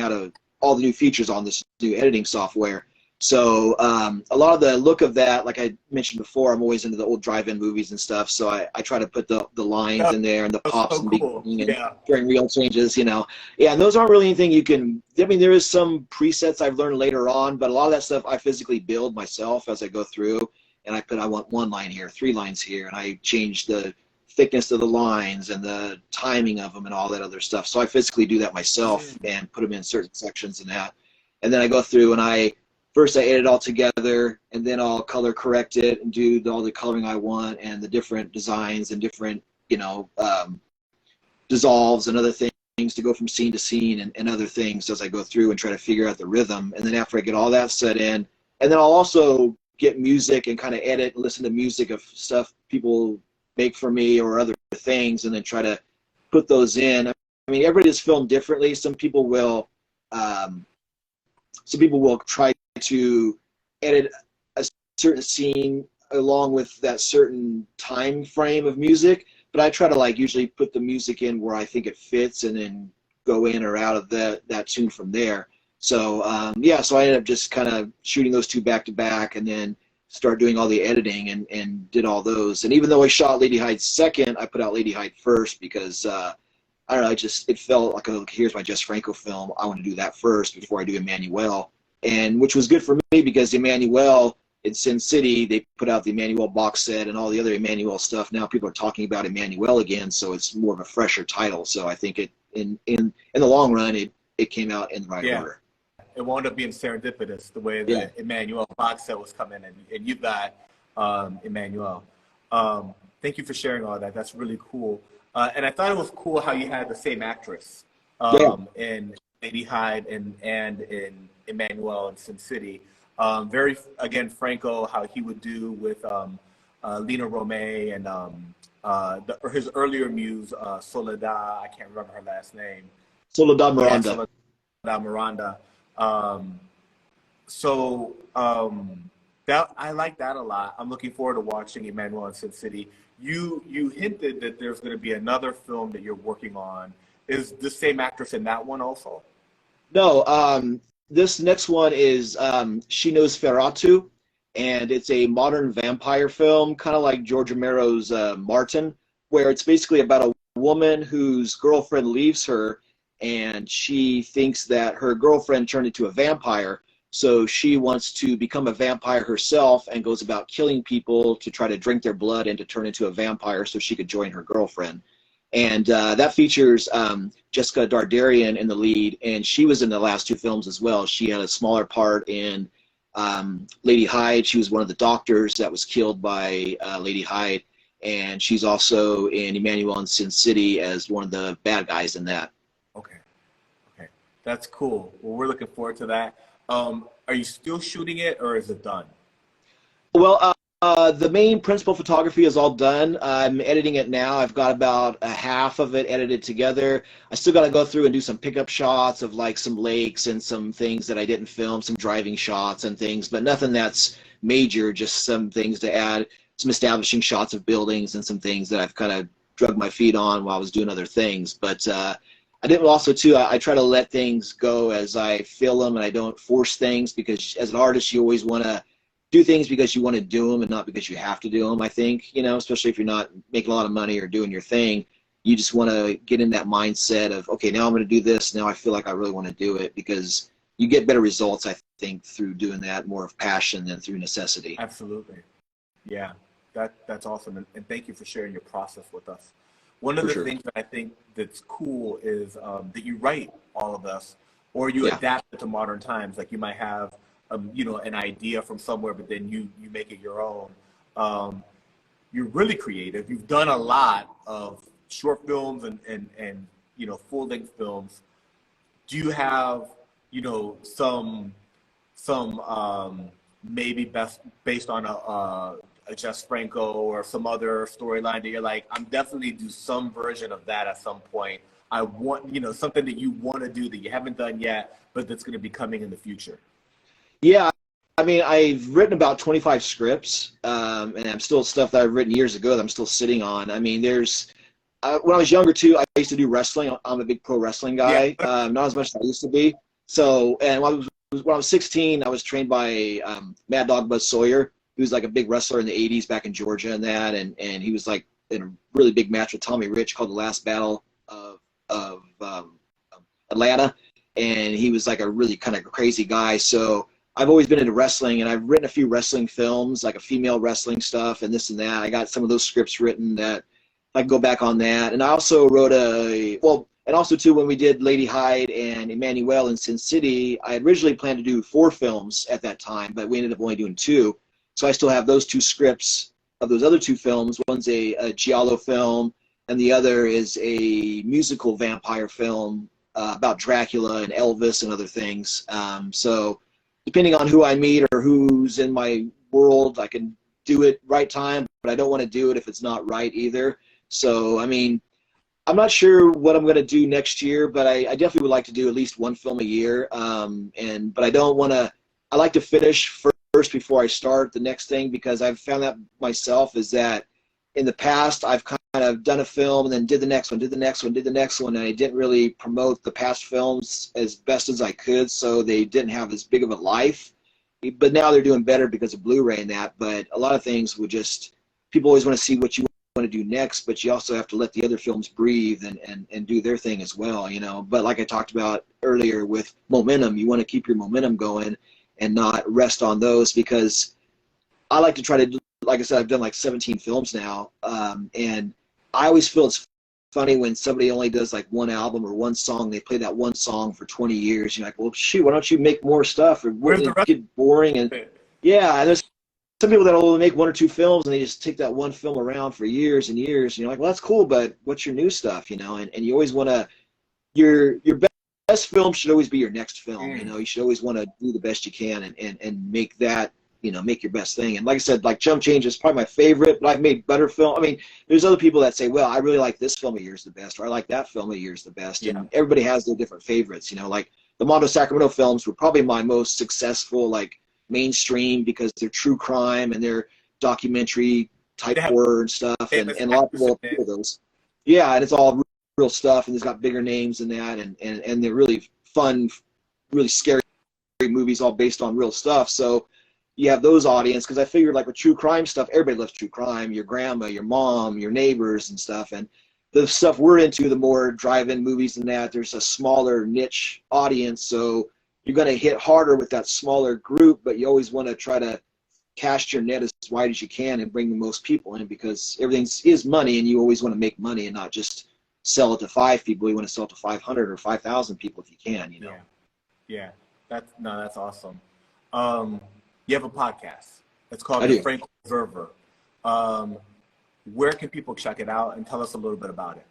all the new features on this new editing software. So a lot of the look of that, like I mentioned before, I'm always into the old drive-in movies and stuff. So I try to put the lines in there and the pops so and cool. and during reel changes, you know. Yeah, and those aren't really anything you can. I mean, there is some presets I've learned later on, but a lot of that stuff I physically build myself as I go through. And I want 1 line here, 3 lines here, and I change the thickness of the lines and the timing of them and all that other stuff. So I physically do that myself and put them in certain sections and that. And then I go through and first I edit all together, and then I'll color correct it and do all the coloring I want and the different designs and different, dissolves and other things to go from scene to scene and other things as I go through and try to figure out the rhythm. And then after I get all that set in, and then I'll also get music and kind of edit and listen to music of stuff people make for me or other things, and then try to put those in. I mean, everybody is filmed differently. Some people will try to edit a certain scene along with that certain time frame of music, but I try to usually put the music in where I think it fits, and then go in or out of that tune from there. So so I ended up just kind of shooting those 2 back to back, and then start doing all the editing and did all those. And even though I shot Lady Hyde second, I put out Lady Hyde first because I don't know, it felt like, here's my Jess Franco film. I want to do that first before I do Emanuelle. And which was good for me because Emanuelle in Sin City, they put out the Emanuelle box set and all the other Emanuelle stuff. Now people are talking about Emanuelle again, so it's more of a fresher title. So I think in the long run, it came out in the right order. it wound up being serendipitous the way Yeah. the Emanuelle box set was coming, and you've got Emanuelle. Thank you for sharing all that. That's really cool. And I thought it was cool how you had the same actress Yeah. in Lady Hyde and in Emanuelle in Sin City. Very, again, Franco, how he would do with Lena Romay and his earlier muse, Soledad, I can't remember her last name. Soledad Yeah, Miranda. Soledad Miranda. That I like that a lot. I'm looking forward to watching Emanuelle in Sin City. You hinted that there's going to be another film that you're working on. Is the same actress in that one also? No, this next one is She Knows Ferratu, and it's a modern vampire film, kind of like George Romero's Martin, where it's basically about a woman whose girlfriend leaves her, and she thinks that her girlfriend turned into a vampire, so she wants to become a vampire herself and goes about killing people to try to drink their blood and to turn into a vampire so she could join her girlfriend. And that features Jessica Dardarian in the lead, and she was in the last two films as well. She had a smaller part in Lady Hyde. She was one of the doctors that was killed by Lady Hyde, and she's also in Emanuelle in Sin City as one of the bad guys in that. Okay, okay, that's cool. Well, we're looking forward to that. Are you still shooting it, or is it done? Well, the main principal photography is all done. I'm editing it now. I've got about a half of it edited together. I still got to go through and do some pickup shots of like some lakes and some things that I didn't film, some driving shots and things, but nothing that's major, just some things to add, some establishing shots of buildings and some things that I've kind of drug my feet on while I was doing other things. But I didn't also, too, I try to let things go as I feel them, and I don't force things, because as an artist, you always want to do things because you want to do them and not because you have to do them, I think, you know, especially if you're not making a lot of money or doing your thing. You just want to get in that mindset of, okay, now I'm going to do this. Now I feel like I really want to do it, because you get better results, I think, through doing that, more of passion than through necessity. Absolutely. Yeah, that's awesome. And thank you for sharing your process with us. One of the things that I think that's cool is that you write all of this, or you adapt it to modern times. Like you might have you know, an idea from somewhere, but then you make it your own. You're really creative. You've done a lot of short films and you know, full-length films. Do you have, you know, some maybe based on a Jess Franco or some other storyline that you're like, I'm definitely do some version of that at some point. I want, you know, something that you want to do that you haven't done yet, but that's going to be coming in the future. Yeah, I mean, I've written about 25 scripts, and I'm still stuff that I've written years ago that I'm still sitting on. I mean, there's when I was younger too, I used to do wrestling. I'm a big pro wrestling guy, not as much as I used to be. So, and when I was 16, I was trained by Mad Dog Buzz Sawyer, who's like a big wrestler in the 80s back in Georgia and that, and he was like in a really big match with Tommy Rich called the Last Battle of Atlanta, and he was like a really kind of crazy guy. So I've always been into wrestling, and I've written a few wrestling films, like a female wrestling stuff and this and that. I got some of those scripts written that I can go back on that. And I also wrote and also too, when we did Lady Hyde and Emanuelle in Sin City, I originally planned to do 4 films at that time, but we ended up only doing 2. So I still have those 2 scripts of those other 2 films. One's a giallo film, and the other is a musical vampire film about Dracula and Elvis and other things. So depending on who I meet or who's in my world, I can do it right time, but I don't want to do it if it's not right either. So, I mean, I'm not sure what I'm going to do next year, but I definitely would like to do at least 1 film a year. But I don't want to, I like to finish first before I start the next thing, because I've found that myself is that in the past, I've kind of done a film and then did the next one, did the next one, did the next one, and I didn't really promote the past films as best as I could, so they didn't have as big of a life. But now they're doing better because of Blu-ray and that, but a lot of things would just, people always want to see what you want to do next, but you also have to let the other films breathe and do their thing as well, you know. But like I talked about earlier with momentum, you want to keep your momentum going and not rest on those, because I like to try to, like I said, I've done like 17 films now, and I always feel it's funny when somebody only does like one album or one song. They play that one song for 20 years. You're like, well, shoot, why don't you make more stuff? Or Where's the it rest get boring? And of it? yeah, and there's some people that will make one or two films and they just take that one film around for years and years. And you're like, well, that's cool, but what's your new stuff? You know, and you always want to, your best film should always be your next film. You know, you should always want to do the best you can and make that, you know, make your best thing. And like I said, like Jump Change is probably my favorite, but I've made better film. I mean, there's other people that say, well, I really like this film of yours the best, or I like that film of yours the best. Yeah. And everybody has their different favorites, you know, like the Mondo Sacramento films were probably my most successful, like mainstream, because they're true crime and they're documentary type horror and stuff. And a lot of people approve those. Yeah. And it's all real stuff. And it's got bigger names than that. And they're really fun, really scary movies all based on real stuff. So you have those audience, because I figured like with true crime stuff, everybody loves true crime, your grandma, your mom, your neighbors and stuff. And the stuff we're into, the more drive-in movies than that, there's a smaller niche audience. So you're going to hit harder with that smaller group, but you always want to try to cast your net as wide as you can and bring the most people in, because everything is money and you always want to make money and not just sell it to 5 people. You want to sell it to 500 or 5,000 people if you can, you know? Yeah. That's awesome. You have a podcast. It's called the Franco Observer. Where can people check it out, and tell us a little bit about it?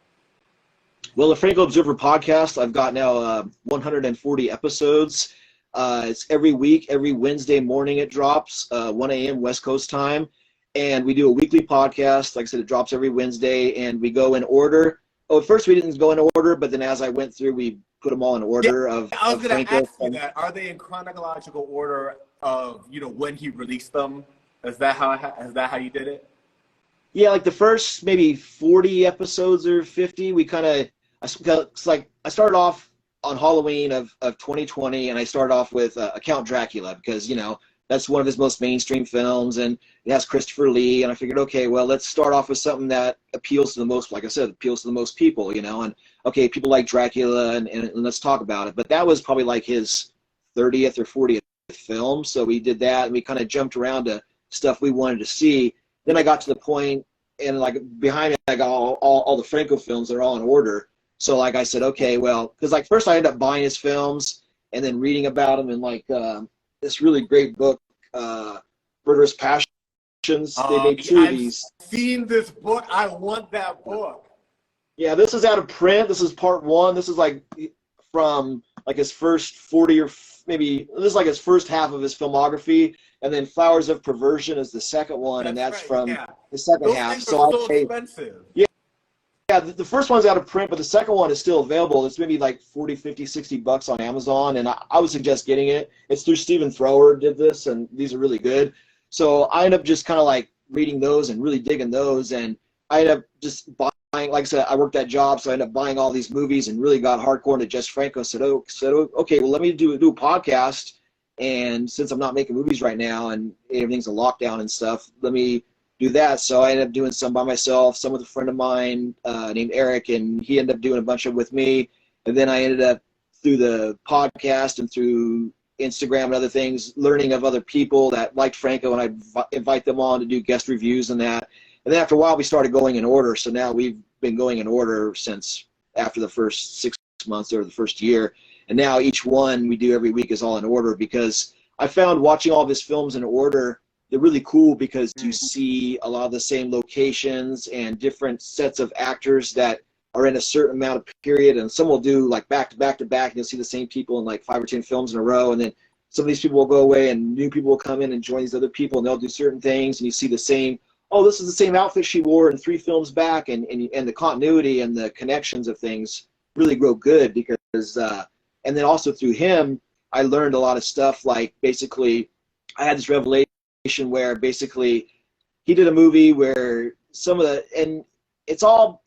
Well, the Franco Observer podcast, I've got now 140 episodes. It's every week, every Wednesday morning it drops, 1 a.m. West Coast time. And we do a weekly podcast. Like I said, it drops every Wednesday, and we go in order. Oh, at first we didn't go in order, but then as I went through, we put them all in order. I was going to ask you that. Are they in chronological order of, you know, when he released them? Is that how you did it? Yeah, like the first maybe 40 episodes or 50, we kind of, it's like I started off on Halloween of 2020, and I started off with Count Dracula, because, you know, that's one of his most mainstream films, and it has Christopher Lee, and I figured, okay, well, let's start off with something that appeals to the most, like I said, appeals to the most people, you know, and okay, people like Dracula, and let's talk about it. But that was probably like his 30th or 40th film, so we did that, and we kind of jumped around to stuff we wanted to see. Then I got to the point, and like behind me, I got all the Franco films. They're all in order. So like I said, okay, well, because like first I ended up buying his films and then reading about them, and like this really great book, Murderous Passions. They made 2 of these. I've seen this book. I want that book. Yeah, this is out of print. This is part 1. This is like from like his first 40 or maybe this is like his first half of his filmography, and then Flowers of Perversion is the second one, and that's right, from the second half. Things are so expensive. Yeah, the first one's out of print, but the second one is still available. It's maybe like 40, 50, 60 bucks on Amazon, and I would suggest getting it. It's through Stephen Thrower did this, and these are really good. So I ended up just kind of like reading those and really digging those, and I ended up just buying, like I said, I worked that job, so I ended up buying all these movies and really got hardcore into Jess Franco. Said, okay, well, let me do a podcast, and since I'm not making movies right now and everything's a lockdown and stuff, let me do that. So I ended up doing some by myself, some with a friend of mine named Eric, and he ended up doing a bunch of with me. And then I ended up, through the podcast and through Instagram and other things, learning of other people that liked Franco, and I'd invite them on to do guest reviews and that. And then after a while, we started going in order. So now we've been going in order since after the first 6 months or the first year. And now each one we do every week is all in order, because I found watching all of his films in order, they're really cool, because you see a lot of the same locations and different sets of actors that are in a certain amount of period, and some will do like back to back to back, and you'll see the same people in like 5 or 10 films in a row, and then some of these people will go away and new people will come in and join these other people, and they'll do certain things, and you see the same, oh, this is the same outfit she wore in 3 films back, and the continuity and the connections of things really grow good, because and then also through him I learned a lot of stuff. Like basically I had this revelation where basically he did a movie where some of the, and it's all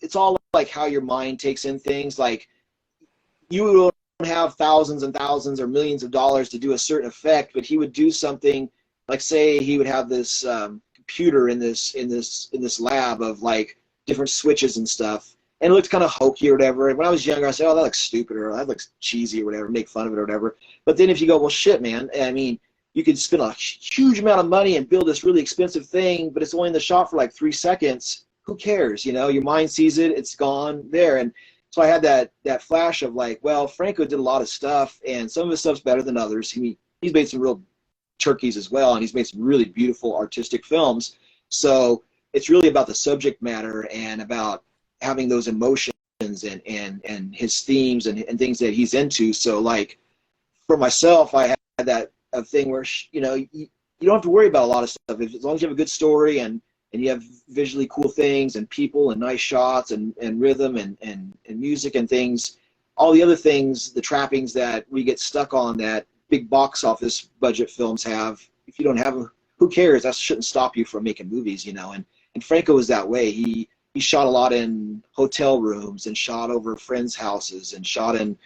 like how your mind takes in things. Like you don't have thousands and thousands or millions of dollars to do a certain effect, but he would do something like, say he would have this computer in this lab of like different switches and stuff, and it looked kind of hokey or whatever. And when I was younger, I said, oh, that looks stupid, or that looks cheesy or whatever, make fun of it or whatever. But then if you go, well, shit, man, I mean, you could spend a huge amount of money and build this really expensive thing, but it's only in the shop for like 3 seconds, who cares? You know, your mind sees it, it's gone there. And so I had that flash of like, well, Franco did a lot of stuff, and some of his stuff's better than others. He's made some real turkeys as well, and he's made some really beautiful artistic films. So it's really about the subject matter and about having those emotions and his themes and things that he's into. So like for myself, I had that thing where you don't have to worry about a lot of stuff as long as you have a good story and you have visually cool things and people and nice shots and rhythm and music and things. All the other things, the trappings that we get stuck on that big box office budget films have, if you don't have them, who cares? That shouldn't stop you from making movies, you know. And Franco was that way. He shot a lot in hotel rooms and shot over friends' houses and shot in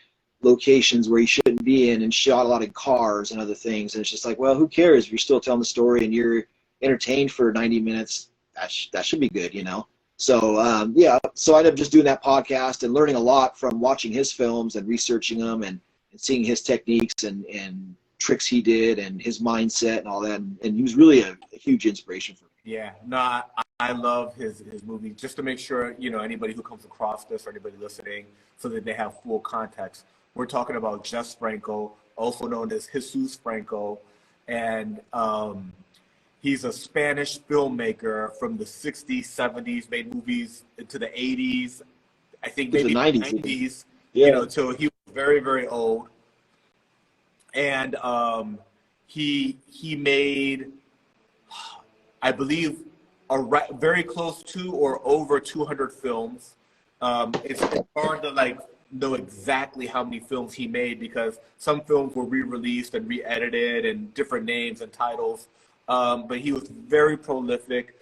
locations where he shouldn't be in and shot a lot in cars and other things. And it's just like, well, who cares if you're still telling the story and you're entertained for 90 minutes? That should be good, you know. So yeah, so I ended up just doing that podcast and learning a lot from watching his films and researching them and seeing his techniques and tricks he did and his mindset and all that. And he was really a huge inspiration for me. Yeah, no, I love his movies. Just to make sure, you know, anybody who comes across this or anybody listening, so that they have full context. We're talking about Jess Franco, also known as Jesus Franco, and he's a Spanish filmmaker from the 60s, 70s, made movies into the 80s, I think maybe the 90s, yeah. You know, so he was very, very old. And he made, I believe, very close to or over 200 films. It's hard to like know exactly how many films he made because some films were re-released and re-edited and different names and titles. But he was very prolific.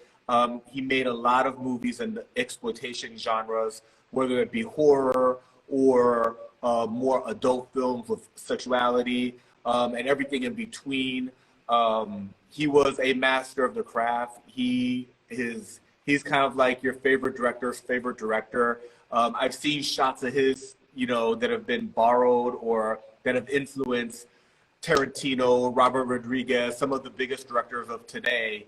He made a lot of movies in the exploitation genres, whether it be horror or more adult films with sexuality and everything in between. He was a master of the craft. He's kind of like your favorite director's favorite director. I've seen shots of his, you know, that have been borrowed or that have influenced Tarantino, Robert Rodriguez, some of the biggest directors of today.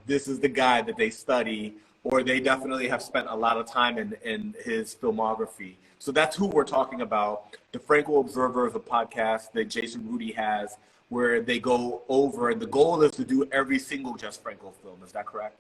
This is the guy that they study, or they definitely have spent a lot of time in his filmography. So that's who we're talking about. The Franco Observer is a podcast that Jason Rudy has where they go over, and the goal is to do every single Jess Franco film. Is that correct?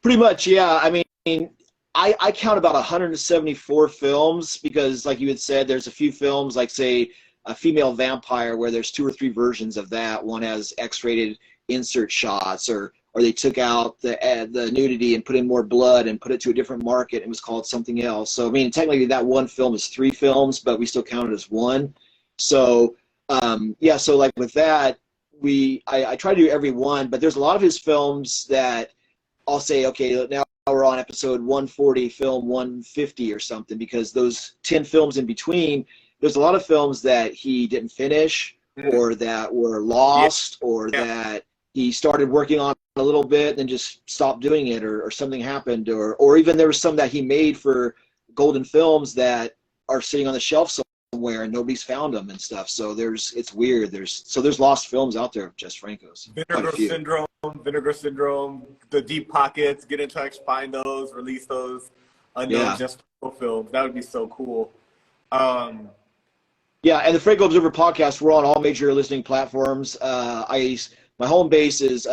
Pretty much, yeah. I mean, I count about 174 films because, like you had said, there's a few films, like, say, A Female Vampire, where there's 2 or 3 versions of that. One has X-rated insert shots, or they took out the nudity and put in more blood and put it to a different market and it was called something else. So, I mean, technically that one film is 3 films, but we still count it as one. So, yeah, so like with that, I try to do every one, but there's a lot of his films that I'll say, okay, now we're on episode 140, film 150 or something, because those 10 films in between, there's a lot of films that he didn't finish or that were lost or that he started working on a little bit and then just stopped doing it, or something happened, or even there was some that he made for Golden Films that are sitting on the shelf somewhere and nobody's found them and stuff. So it's weird. There's lost films out there of Jess Franco's. Vinegar Syndrome, The Deep Pockets, get in touch, find those, release those unknown Jess Franco films. That would be so cool. Yeah, and the Franco Observer podcast, we're on all major listening platforms. My home base is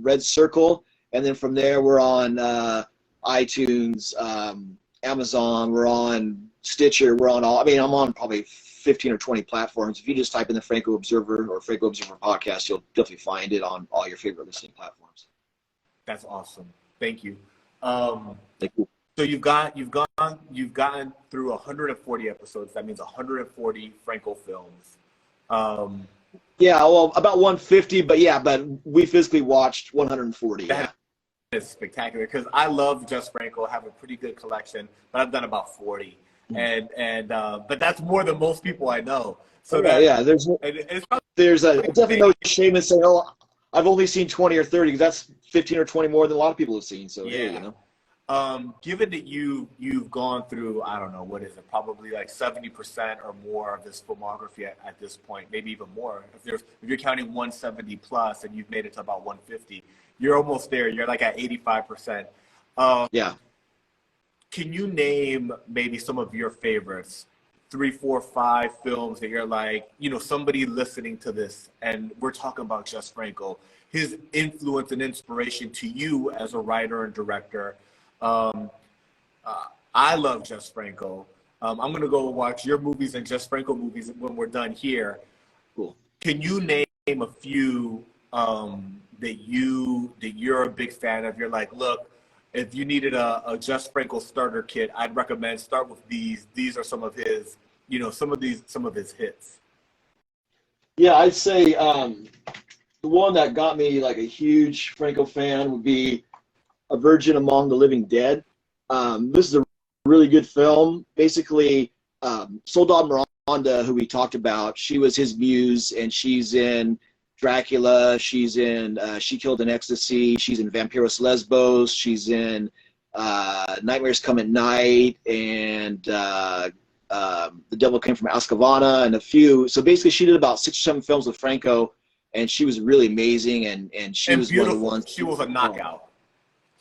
Red Circle, and then from there we're on iTunes, Amazon, we're on Stitcher, we're on all. I mean, I'm on probably 15 or 20 platforms. If you just type in the Franco Observer or Franco Observer podcast, you'll definitely find it on all your favorite listening platforms. That's awesome. Thank you. Thank you. So you've gotten through 140 episodes. That means 140 Franco films. Yeah, well, about 150, but we physically watched 140. That is spectacular because I love Jess Franco. I have a pretty good collection, but I've done about 40, but that's more than most people I know. So there's definitely no shame in saying, oh, I've only seen 20 or 30, because that's 15 or 20 more than a lot of people have seen. So yeah, you know. Given that you've gone through, I don't know, what is it, probably like 70% or more of this filmography at this point, maybe even more. If you're counting 170 plus and you've made it to about 150, you're almost there. You're like at 85%. Yeah. can you name maybe some of your favorites? 3, 4, 5 films that you're like, you know, somebody listening to this, and we're talking about Jess Franco, his influence and inspiration to you as a writer and director. I love Jess Franco. I'm gonna go watch your movies and Jess Franco movies when we're done here. Cool. Can you name a few that you're a big fan of? You're like, look, if you needed a Jess Franco starter kit, I'd recommend start with these. These are some of his, you know, some of his hits. Yeah, I'd say the one that got me like a huge Franco fan would be A Virgin Among the Living Dead. This is a really good film. Basically, Soledad Miranda, who we talked about, she was his muse, and she's in Dracula, she's in She Killed in Ecstasy, she's in Vampiros Lesbos, she's in Nightmares Come at Night, and The Devil Came from Azkaban, and a few. So basically, she did about 6 or 7 films with Franco, and she was really amazing, and she was beautiful. one of the ones. She was a knockout.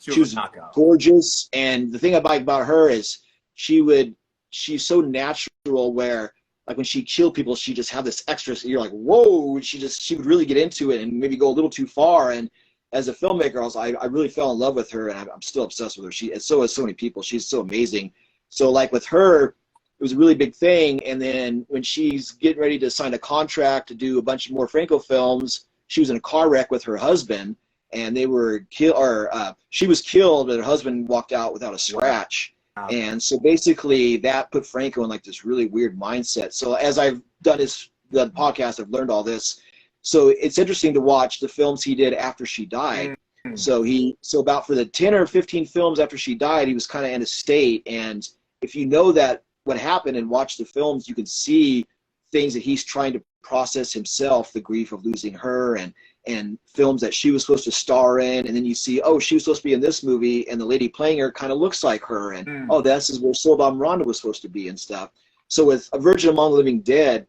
She was gorgeous, and the thing I like about her is she's so natural, where like when she killed people, she just had this extra, you're like, whoa, she would really get into it and maybe go a little too far. And as a filmmaker, I really fell in love with her, and I'm still obsessed with her. And so is so many people. She's so amazing. So like with her, it was a really big thing. And then when she's getting ready to sign a contract to do a bunch more Franco films, she was in a car wreck with her husband, and they were she was killed, but her husband walked out without a scratch. Wow. And so basically that put Franco in like this really weird mindset. So as I've done the podcast, I've learned all this. So it's interesting to watch the films he did after she died. Mm-hmm. So about for the 10 or 15 films after she died, he was kind of in a state. And if you know that what happened and watch the films, you can see things that he's trying to process himself, the grief of losing her, and films that she was supposed to star in, and then you see, oh, she was supposed to be in this movie, and the lady playing her kind of looks like her, and oh, this is where Soledad Miranda was supposed to be and stuff. So with A Virgin Among the Living Dead,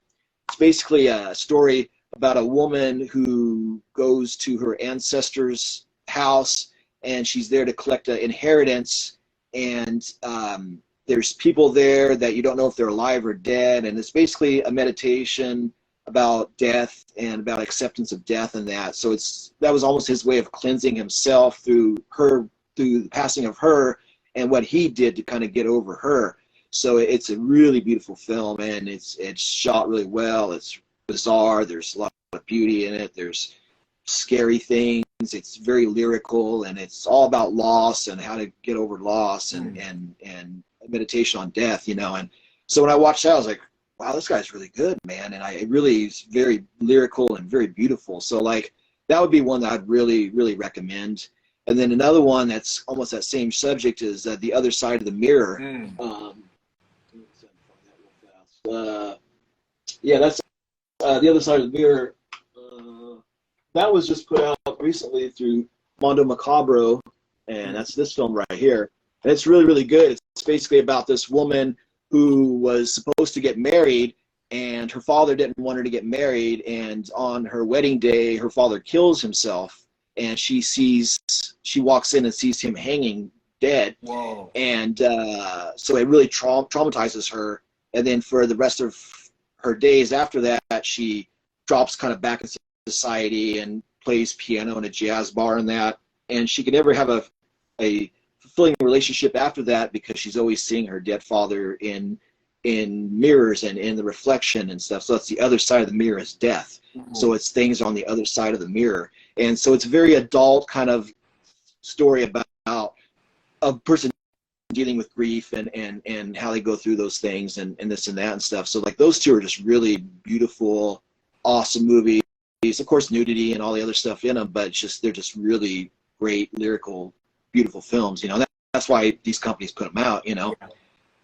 it's basically a story about a woman who goes to her ancestors' house, and she's there to collect an inheritance, and there's people there that you don't know if they're alive or dead, and it's basically a meditation about death and about acceptance of death and that. So that was almost his way of cleansing himself through the passing of her and what he did to kind of get over her. So it's a really beautiful film, and it's shot really well. It's bizarre. There's a lot of beauty in it. There's scary things. It's very lyrical, and it's all about loss and how to get over loss and meditation on death, you know. And so when I watched that, I was like, wow, this guy's really good, man. And it really is very lyrical and very beautiful. So like that would be one that I'd really, really recommend. And then another one that's almost that same subject is The Other Side of the Mirror. That's The Other Side of the Mirror. That was just put out recently through Mondo Macabro, and that's this film right here. And it's really, really good. It's basically about this woman who was supposed to get married, and her father didn't want her to get married, and on her wedding day, her father kills himself, and she walks in and sees him hanging dead. Whoa. And so it really traumatizes her, and then for the rest of her days after that, she drops kind of back into society and plays piano in a jazz bar and that, and she can never have a fulfilling relationship after that because she's always seeing her dead father in mirrors and in the reflection and stuff. So that's the other side of the mirror is death. Mm-hmm. So it's things on the other side of the mirror. And so it's a very adult kind of story about a person dealing with grief and how they go through those things and this and that and stuff. So like those two are just really beautiful, awesome movies. Of course, nudity and all the other stuff in them, but they're just really great, lyrical, beautiful films, you know. That's why these companies put them out, you know. Yeah.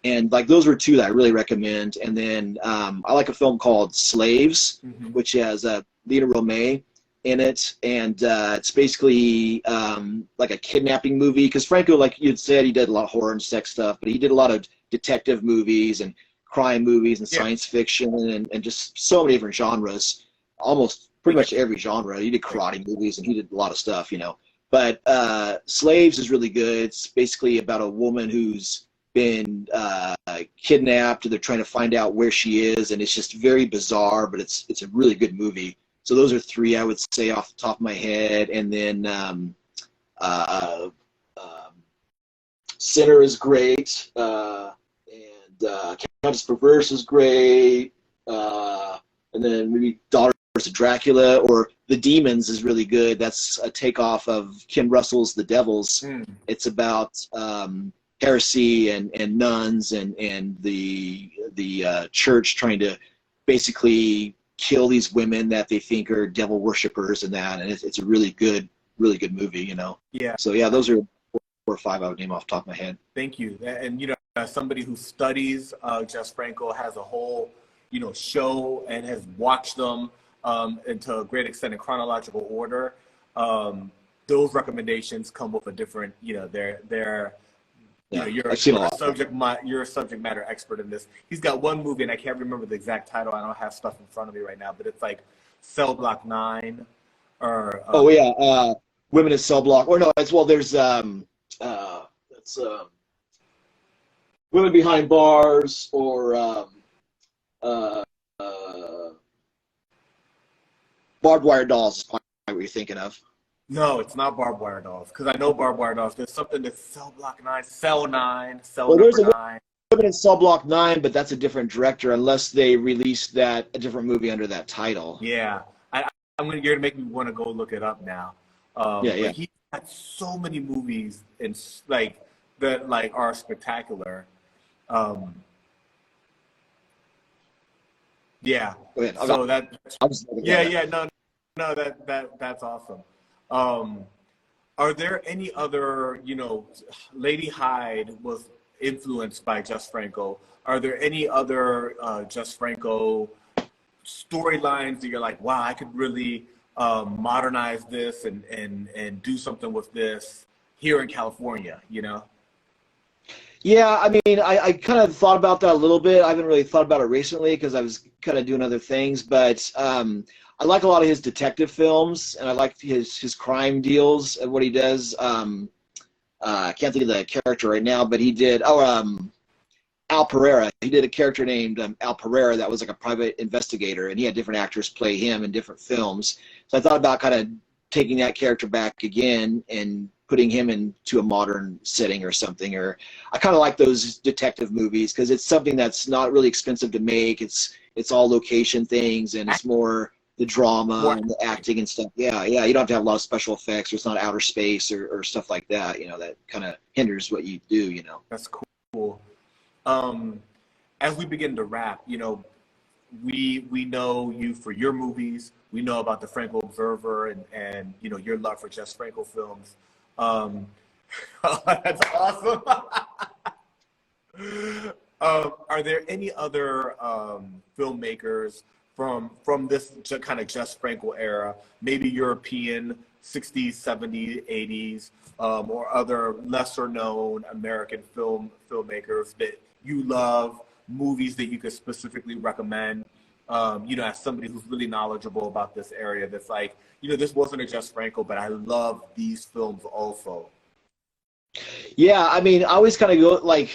And like those were two that I really recommend. And then I like a film called Slaves, which has Lena Romay in it, and it's basically like a kidnapping movie. Because Franco, like you had said, he did a lot of horror and sex stuff, but he did a lot of detective movies and crime movies and science fiction and just so many different genres, almost pretty much every genre. He did karate movies and he did a lot of stuff, you know. But Slaves is really good. It's basically about a woman who's been kidnapped, or they're trying to find out where she is, and it's just very bizarre, but it's a really good movie. So those are three I would say off the top of my head. And then Sinner is great, and Countess Perverse is great, and then maybe Daughters of Dracula or The Demons is really good. That's a takeoff of Ken Russell's The Devils. It's about heresy and nuns and the church trying to basically kill these women that they think are devil worshippers and that, and it's a really good movie, you know. Yeah. So yeah, those are 4 or 5 I would name off the top of my head. Thank you. And you know, as somebody who studies Jess Franco, has a whole, you know, show and has watched them into a great extent in chronological order. Those recommendations come with a different, you know, they're you know, you're a subject matter expert in this. He's got one movie, and I can't remember the exact title. I don't have stuff in front of me right now, but it's like Cell Block 9 or Women in Cell Block. Or no, it's there's Women Behind Bars, or Barbed Wire Dolls is probably what you're thinking of. No, it's not Barbed Wire Dolls, because I know Barbed Wire Dolls. There's something that's Cell Block 9, Cell 9, Cell well, number 9. Women in Cell Block 9, but that's a different director, unless they released a different movie under that title. Yeah, you're gonna make me want to go look it up now. Yeah. He had so many movies and that are spectacular. Yeah. So that's awesome. Are there any other, you know, Lady Hyde was influenced by Jess Franco. Are there any other Jess Franco storylines that you're like, wow, I could really modernize this and do something with this here in California, you know? Yeah, I mean, I kind of thought about that a little bit. I haven't really thought about it recently because I was kind of doing other things, but I like a lot of his detective films, and I like his crime deals and what he does. I can't think of the character right now, but he did Al Pereira. He did a character named Al Pereira that was like a private investigator, and he had different actors play him in different films. So I thought about kind of taking that character back again and putting him into a modern setting or something. Or I kind of like those detective movies because it's something that's not really expensive to make. It's all location things, and it's more the drama and the acting and stuff. Yeah. You don't have to have a lot of special effects, or it's not outer space or stuff like that, you know, that kind of hinders what you do, you know. That's cool. As we begin to wrap, you know, we know you for your movies. We know about the Franco Observer and you know, your love for Jess Franco films. That's awesome. Are there any other filmmakers from this kind of Jess Franco era, maybe European 60s, 70s, 80s, or other lesser known American filmmakers that you love, movies that you could specifically recommend? You know, as somebody who's really knowledgeable about this area, that's like, you know, this wasn't a Jess Franco, but I love these films also. Yeah, I mean, I always kind of go, I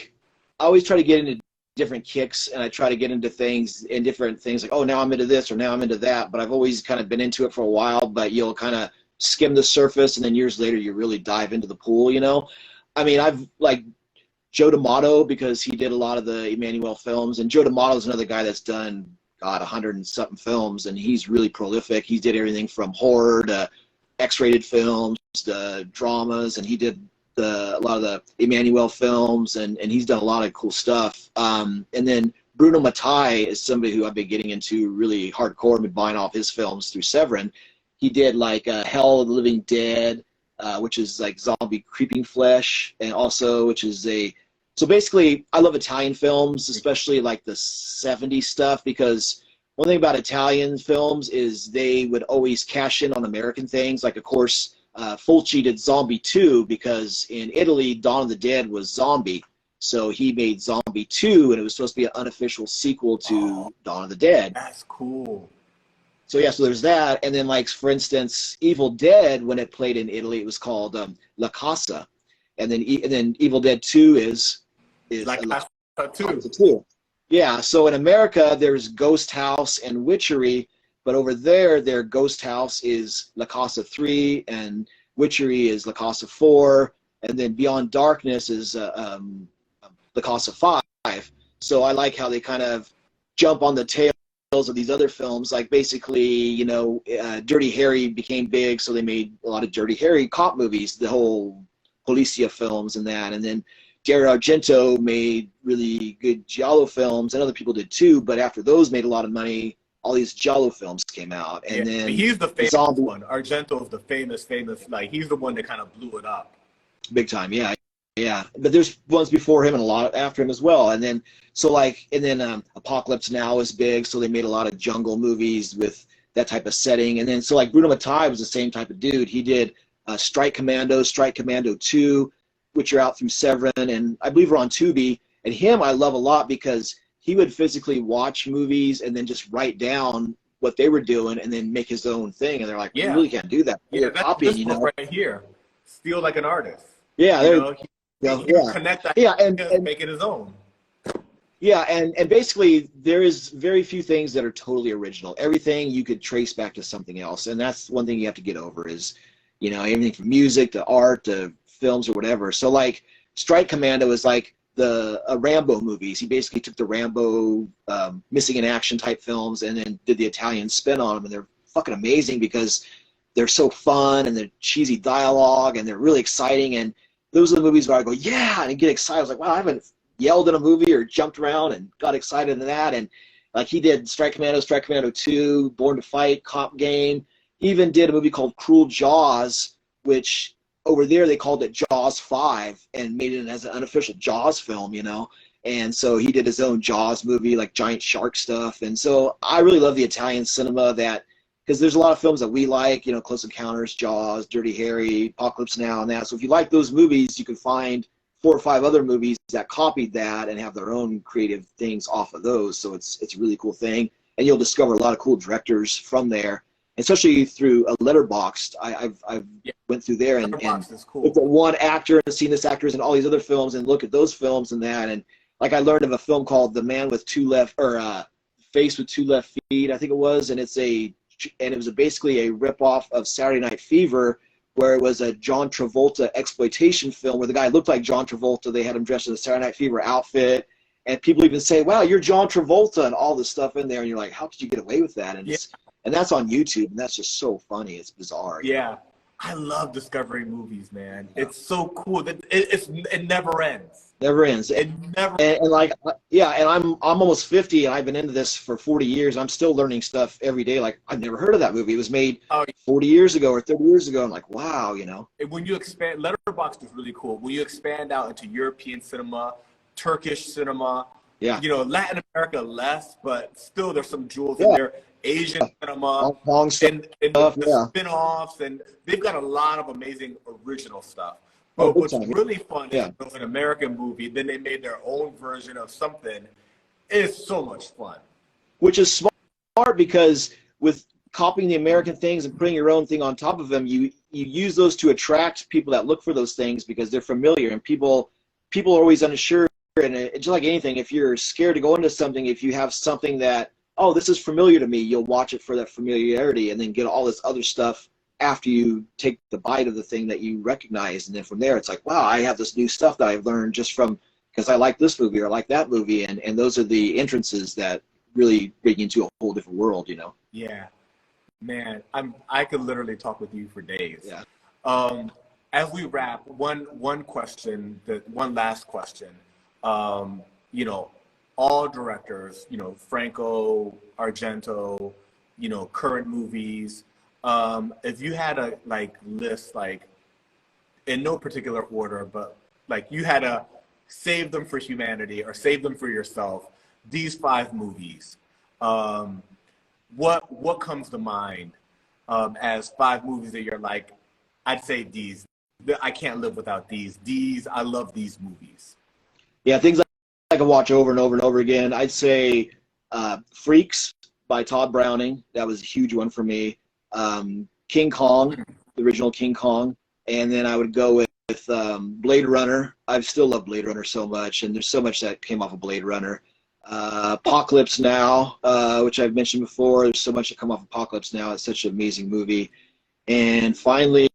always try to get into different kicks, and I try to get into things and different things like, oh, now I'm into this or now I'm into that, but I've always kind of been into it for a while, but you'll kind of skim the surface, and then years later you really dive into the pool, you know? I mean, I've Joe D'Amato, because he did a lot of the Emanuelle films, and Joe D'Amato is another guy that's done 100 and something films, and he's really prolific. He did everything from horror to X-rated films, to dramas, and he did a lot of the Emanuelle films, and he's done a lot of cool stuff. And then Bruno Mattei is somebody who I've been getting into really hardcore. I've been buying off his films through Severin. He did Hell of the Living Dead, which is like zombie creeping flesh, and also which is so basically, I love Italian films, especially like the 70s stuff, because one thing about Italian films is they would always cash in on American things. Like, of course, Fulci did Zombie 2 because in Italy, Dawn of the Dead was zombie. So he made Zombie 2, and it was supposed to be an unofficial sequel to Dawn of the Dead. That's cool. So, yeah, so there's that. And then, for instance, Evil Dead, when it played in Italy, it was called La Casa. And then Evil Dead 2 is is like I saw too. too. Yeah, so in America, there's Ghost House and Witchery, but over there, their Ghost House is La Casa 3, and Witchery is La Casa 4, and then Beyond Darkness is La Casa 5. So I like how they kind of jump on the tails of these other films. Like basically, you know, Dirty Harry became big, so they made a lot of Dirty Harry cop movies, the whole Policia films and that, and then Dario Argento made really good giallo films, and other people did too. But after those made a lot of money, all these giallo films came out, and then he's the famous one. Argento's the famous. Like he's the one that kind of blew it up, big time. Yeah, yeah. But there's ones before him and a lot after him as well. And then Apocalypse Now is big, so they made a lot of jungle movies with that type of setting. And then so like Bruno Mattei was the same type of dude. He did Strike Commando 2. Which are out through Severin, and I believe we're on Tubi. And him I love a lot because he would physically watch movies and then just write down what they were doing and then make his own thing. And they're like, you really can't do that. Yeah, that's copying, you know, right here. Steal like an artist. Yeah, he connect that. Yeah, and make it his own. Yeah, and basically there is very few things that are totally original. Everything you could trace back to something else, and that's one thing you have to get over is, you know, everything from music to art to films or whatever. So like Strike Commando is like the Rambo movies. He basically took the Rambo missing in action type films and then did the Italian spin on them, and they're fucking amazing because they're so fun and they're cheesy dialogue and they're really exciting. And those are the movies where I go, yeah, and I get excited. I was like, wow, I haven't yelled in a movie or jumped around and got excited in that. And like he did Strike Commando 2, Born to Fight, Cop Game. He even did a movie called Cruel Jaws, which over there they called it Jaws 5 and made it as an unofficial Jaws film, you know. And so he did his own Jaws movie, like giant shark stuff. And so I really love the Italian cinema, that because there's a lot of films that we like, you know, Close Encounters, Jaws, Dirty Harry, Apocalypse Now, and that. So if you like those movies, you can find 4 or 5 other movies that copied that and have their own creative things off of those. So it's a really cool thing, and you'll discover a lot of cool directors from there, especially through a Letterboxd. I've went through there and cool. looked at one actor and seen this actors in all these other films and look at those films and that. And like I learned of a film called The Man with Two Left, or Face with Two Left Feet, I think it was, and it was basically a ripoff of Saturday Night Fever, where it was a John Travolta exploitation film where the guy looked like John Travolta. They had him dressed in a Saturday Night Fever outfit, and people even say, wow, you're John Travolta, and all this stuff in there, and you're like, how could you get away with that? And and that's on YouTube, and that's just so funny. It's bizarre. Yeah. I love discovering movies, man. Yeah. It's so cool that it never ends. Never ends. It never. And like, yeah, and I'm almost 50, and I've been into this for 40 years. I'm still learning stuff every day. Like, I've never heard of that movie. It was made 40 years ago or 30 years ago. I'm like, wow, you know. And when you expand, Letterboxd is really cool. When you expand out into European cinema, Turkish cinema, you know, Latin America less, but still there's some jewels in there. Asian cinema, and the spin-offs, and they've got a lot of amazing original stuff. But what's really fun is an American movie, then they made their own version of something. It's so much fun. Which is smart, because with copying the American things and putting your own thing on top of them, you use those to attract people that look for those things because they're familiar, and people are always unsure. And it's just like anything, if you're scared to go into something, if you have something that, oh, this is familiar to me, you'll watch it for that familiarity and then get all this other stuff after you take the bite of the thing that you recognize. And then from there, it's like, wow, I have this new stuff that I've learned just from because I like this movie or I like that movie. And those are the entrances that really bring you into a whole different world, you know? Yeah. Man, I could literally talk with you for days. Yeah. As we wrap, one last question. You know, all directors, you know, Franco, Argento, you know, current movies. If you had a list, in no particular order, but you had to save them for humanity or save them for yourself, these 5 movies, what comes to mind as 5 movies that you're like, I'd say these, I can't live without these, I love these movies. Yeah, things I can watch over and over and over again. I'd say Freaks by Todd Browning. That was a huge one for me. King Kong, the original King Kong. And then I would go with Blade Runner. I still love Blade Runner so much, and there's so much that came off of Blade Runner. Apocalypse Now, which I've mentioned before. There's so much that come off Apocalypse Now. It's such an amazing movie. And finally,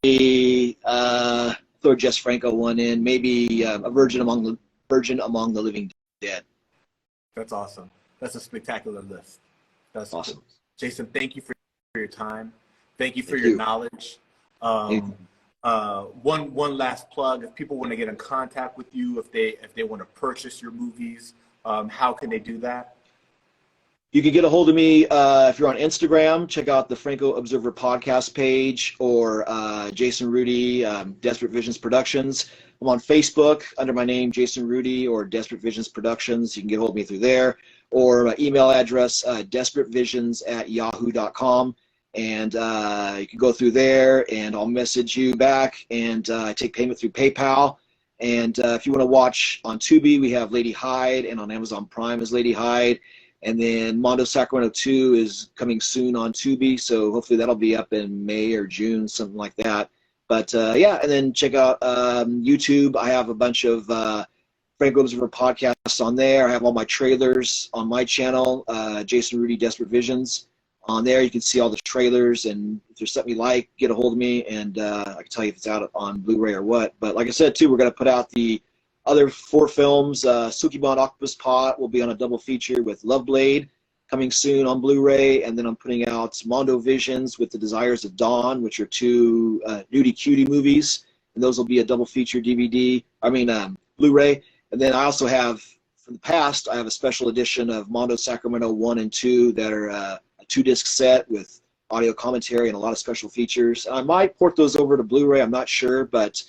throw Jess Franco one in. Maybe a Virgin Among the Living Dead. That's awesome. That's a spectacular list. That's awesome. Cool. Jason, thank you for your time. Thank you for your knowledge. One last plug. If people want to get in contact with you, if they want to purchase your movies, how can they do that? You can get a hold of me if you're on Instagram. Check out the Franco Observer podcast page, or Jason Rudy, Desperate Visions Productions. I'm on Facebook under my name, Jason Rudy, or Desperate Visions Productions. You can get a hold of me through there, or my email address, desperatevisions@yahoo.com. And you can go through there, and I'll message you back. And I take payment through PayPal. And if you want to watch on Tubi, we have Lady Hyde, and on Amazon Prime is Lady Hyde. And then Mondo Sacramento 2 is coming soon on Tubi, so hopefully that'll be up in May or June, something like that. But yeah, and then check out YouTube. I have a bunch of Franco Observer podcasts on there. I have all my trailers on my channel, Jason Rudy Desperate Visions. On there, you can see all the trailers, and if there's something you like, get a hold of me, and I can tell you if it's out on Blu-ray or what. But like I said, too, we're going to put out the other 4 films. Sukiban Octopus Pot will be on a double feature with Love Blade coming soon on Blu-ray, and then I'm putting out Mondo Visions with The Desires of Dawn, which are 2 nudie cutie movies, and those will be a double feature Blu-ray. And then I also have, from the past, I have a special edition of Mondo Sacramento 1 and 2 that are a 2-disc set with audio commentary and a lot of special features. I might port those over to Blu-ray, I'm not sure, but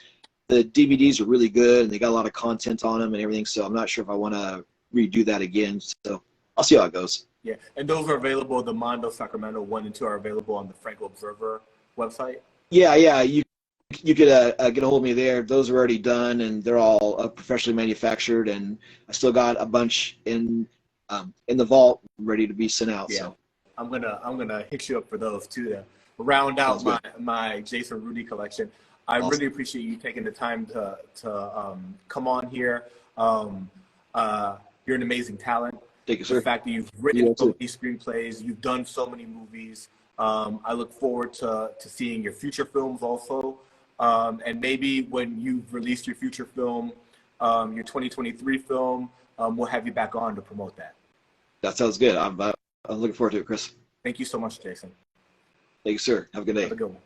the DVDs are really good, and they got a lot of content on them and everything, so I'm not sure if I want to redo that again. So I'll see how it goes. Yeah, and those are available, the Mondo Sacramento 1 and 2 are available on the Franco Observer website? Yeah, you could get a hold of me there. Those are already done, and they're all professionally manufactured, and I still got a bunch in the vault ready to be sent out. Yeah. So I'm gonna hit you up for those too to round out my Jason Rudy collection. I really appreciate you taking the time to come on here. You're an amazing talent. Thank you, sir. The fact that you've written so many screenplays, you've done so many movies. I look forward to seeing your future films also. And maybe when you've released your future film, your 2023 film, we'll have you back on to promote that. That sounds good. I'm looking forward to it, Chris. Thank you so much, Jason. Thank you, sir. Have a good day. Have a good one.